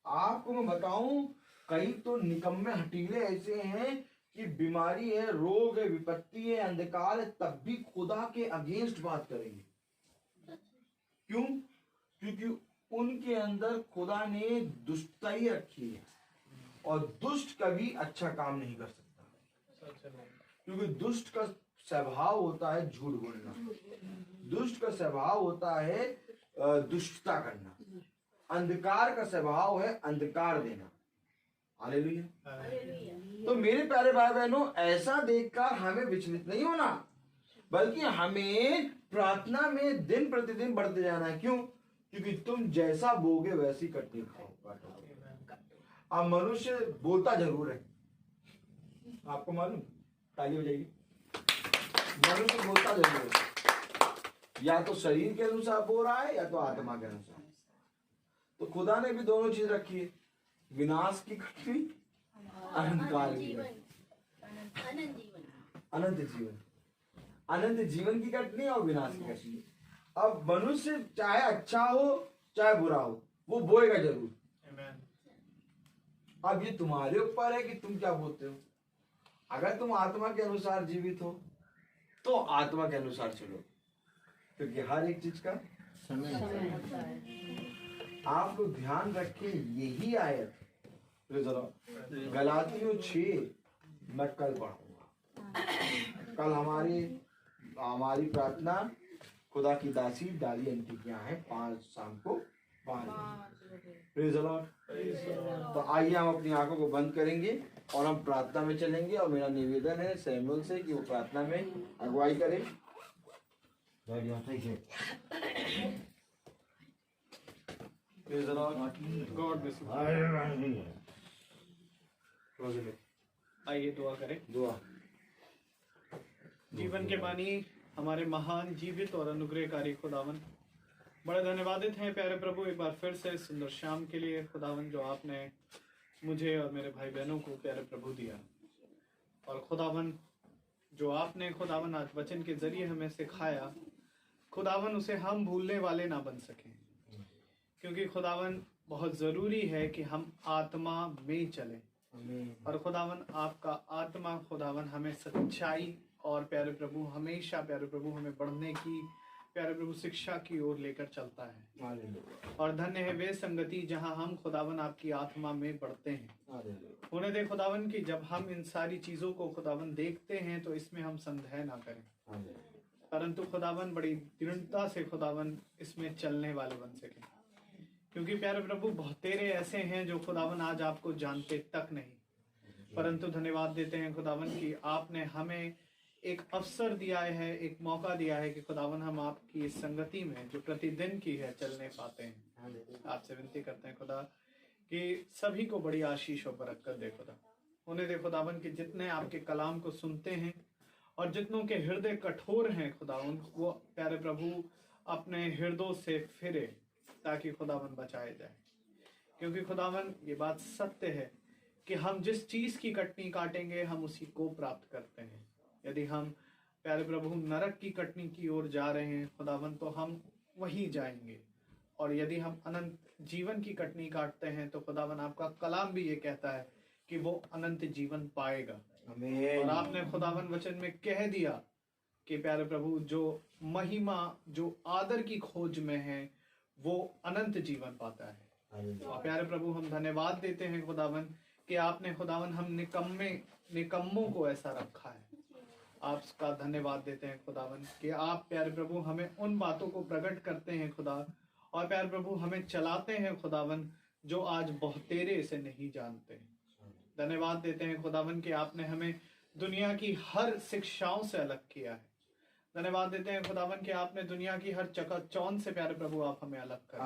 आपको मैं बताऊं, कई तो निकम्मे हटीले ऐसे हैं कि बीमारी है, रोग है, विपत्ति है, अंधकार है, तब भी खुदा के अगेंस्ट बात करेंगे। क्यों? क्योंकि उनके अंदर खुदा ने दुष्टताई रखी है, और दुष्ट कभी अच्छा काम नहीं कर सकता, क्योंकि दुष्ट का स्वभाव होता है झूठ बोलना, दुष्ट का स्वभाव होता है दुष्टता करना, अंधकार का स्वभाव है अंधकार देना। हालेलुया। तो मेरे प्यारे भाई बहनों, ऐसा देखकर हमें विचलित नहीं होना, बल्कि हमें प्रार्थना में दिन प्रतिदिन बढ़ते जाना है। क्यों? क्योंकि तुम जैसा बोगे वैसी कटनी खाओगे। अब मनुष्य बोलता जरूर है, आपको मालूम, ताली हो जाएगी। मनुष्य बोलता जरूर है, या तो शरीर के अनुसार बोल रहा है या तो आत्मा के अनुसार। तो खुदा ने भी दोनों चीज रखी है, विनाश की कटनी, अनंत काल की, अनंत जीवन, अनंत जीवन की कटनी और विनाश की कटनी। अब मनुष्य चाहे अच्छा हो चाहे बुरा हो, वो बोएगा जरूर। अब ये तुम्हारे ऊपर है कि तुम क्या बोलते हो। अगर तुम आत्मा के अनुसार जीवित हो तो आत्मा के अनुसार चलो, क्योंकि हर एक चीज का समय है। आप लोग ध्यान रखें, यही आयत गलातियों 6 मैं कल पढ़ूंगा। कल हमारी प्रार्थना खुदा की दासी डाली आंटी के यहाँ है 5 शाम को 5 प्रेज़ द लॉर्ड। तो आइए हम अपनी आंखों को बंद करेंगे और हम प्रार्थना में चलेंगे, और मेरा निवेदन है सैमुअल से कि वो प्रार्थना में अगुवाई करे। Praise the Lord. God bless you. आइए दुआ करें। दुआ। जीवन के बानी हमारे महान जीवित और अनुग्रहकारी खुदावन, बड़े धन्यवादित हैं प्यारे प्रभु एक बार फिर से सुंदर शाम के लिए खुदावन, जो आपने मुझे और मेरे भाई बहनों को प्यारे प्रभु दिया। और खुदावन, जो आपने खुदावन आज वचन के जरिए हमें सिखाया, खुदावन उसे हम भूलने वाले ना बन सकें, क्योंकि खुदावन बहुत ज़रूरी है कि हम आत्मा में चलें। और खुदावन आपका आत्मा खुदावन हमें सच्चाई और प्यारे प्रभु हमेशा प्यारे प्रभु हमें बढ़ने की प्यारे प्रभु शिक्षा की ओर लेकर चलता है। और धन्य है वे संगति जहां हम खुदावन आपकी आत्मा में बढ़ते हैं। होने दे खुदावन कि जब हम इन सारी चीज़ों को खुदावन देखते हैं तो इसमें हम संदेह ना करें, परंतु खुदावन बड़ी दृढ़ता से खुदावन इसमें चलने वाले बन सकें। क्योंकि प्यारे प्रभु बहुत तेरे ऐसे हैं जो खुदावन आज आपको जानते तक नहीं, परंतु धन्यवाद देते हैं खुदावन कि आपने हमें एक अवसर दिया है, एक मौका दिया है कि खुदावन हम आपकी इस संगति में जो प्रतिदिन की है चलने पाते हैं। आपसे विनती करते हैं खुदा कि सभी को बड़ी आशीष और बरकत दे खुदा। होने दे खुदावन कि जितने आपके कलाम को सुनते हैं और जितनों के हृदय कठोर हैं खुदावन, वो प्यारे प्रभु अपने हृदयों से फिरे ताकि खुदावन बचाए जाए। क्योंकि खुदावन ये बात सत्य है कि हम जिस चीज़ की कटनी काटेंगे हम उसी को प्राप्त करते हैं। यदि हम प्यारे प्रभु नरक की कटनी की ओर जा रहे हैं खुदावन तो हम वहीं जाएंगे, और यदि हम अनंत जीवन की कटनी काटते हैं तो खुदावन आपका कलाम भी ये कहता है कि वो अनंत जीवन पाएगा। और आपने खुदावन वचन में कह दिया कि प्यारे प्रभु जो महिमा जो आदर की खोज में है वो अनंत जीवन पाता है। और प्यारे प्रभु हम धन्यवाद देते हैं खुदावन कि आपने खुदावन हम निकम्मों को ऐसा रखा है। आपका धन्यवाद देते हैं खुदावन कि आप प्यारे प्रभु हमें उन बातों को प्रकट करते हैं खुदा, और प्यारे प्रभु हमें चलाते हैं खुदावन जो आज बहुतेरे इसे नहीं जानते। धन्यवाद देते हैं खुदावन कि आपने हमें दुनिया की हर शिक्षाओं से अलग किया है। धन्यवाद देते हैं खुदावन कि आपने दुनिया की हर चकाचौंध से प्यारे प्रभु आप हमें अलग कर,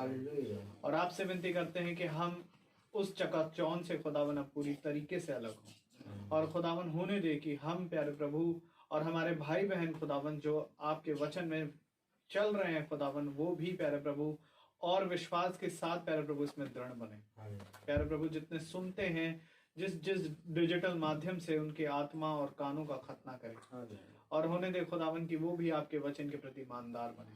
और आपसे विनती करते हैं कि हम उस चकाचौंध से खुदावन अब पूरी तरीके से अलग हों। और खुदावन होने दे कि हम प्यारे प्रभु और हमारे भाई बहन खुदावन जो आपके वचन में चल रहे हैं खुदावन, वो भी प्यारे प्रभु और विश्वास के साथ प्यारे प्रभु इसमें दृढ़ बने। प्यारे प्रभु जितने सुनते हैं, जिस डिजिटल माध्यम से उनके आत्मा और कानों का खतना करे और होने दे खुदावन की वो भी आपके वचन के प्रति ईमानदार बने।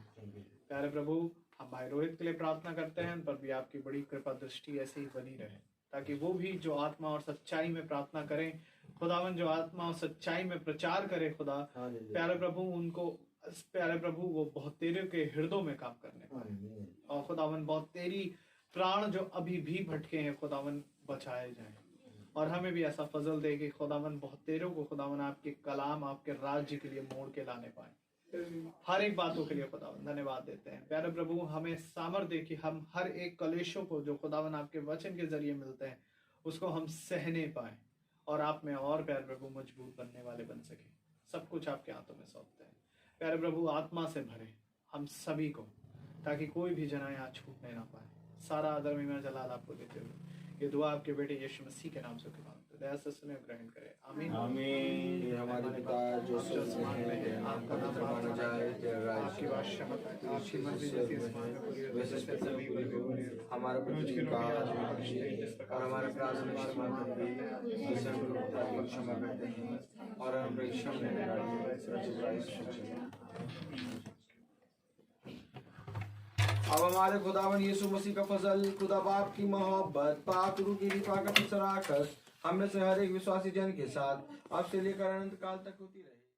प्यारे प्रभु, हम भाई रोहित के लिए प्रार्थना करते हैं, उन पर भी आपकी बड़ी कृपा दृष्टि ऐसे ही बनी रहे, ताकि वो भी जो आत्मा और सच्चाई में प्रार्थना करें खुदावन, जो आत्मा और सच्चाई में प्रचार करे खुदा, प्यारे प्रभु वो बहुत तेरे के हृदय में काम करने पाए और खुदावन बहुत तेरी प्राण जो अभी भी भटके हैं खुदावन बचाए जाएं और हमें भी ऐसा फजल दे कि खुदावन बहुत तेरों को खुदावन आपके कलाम आपके राज्य के लिए मोड़ के लाने पाए। हर एक बातों के लिए खुदावन धन्यवाद देते हैं। प्यारे प्रभु, हमें सामर्थ दे कि हम हर एक कलेशों को जो खुदावन आपके वचन के जरिए मिलते हैं उसको हम सहने पाए और आप में और प्यारे प्रभु मजबूत बनने वाले बन सके। सब कुछ आपके हाथों में सौंपते हैं प्यारे प्रभु, आत्मा से भरे हम सभी को, ताकि कोई भी जना यहाँ छूटने ना पाए। सारा आदर में जलाल आपको देते हुए ये दुआ आपके बेटे यीशु मसीह के नाम से मांगते, दया से सुने ग्रहण करें। आमीन आमीन। ये हमारे पिता जो आसमान में है, आपका नाम माना जाए, तेरा राज्य, आपकी बादशाह आपकी मर्जी जैसी आसमान में पूरी होती है, वैसे जमीन पर भी हो रही है। हमारा प्रतिदिन का आहार हमें दीजिए और हमारे अपराध हमें क्षमा करिए जैसे हम लोग अपराध को क्षमा करते हैं और हम परीक्षा में न डालिए। अब हमारे खुदावन यीशु मसीह का फजल, खुदा बाप की मोहब्बत, पाक रूह की रिफाकत, शराकत हम में से हर एक विश्वासी जन के साथ अब से लेकर अनंत काल तक होती रहे।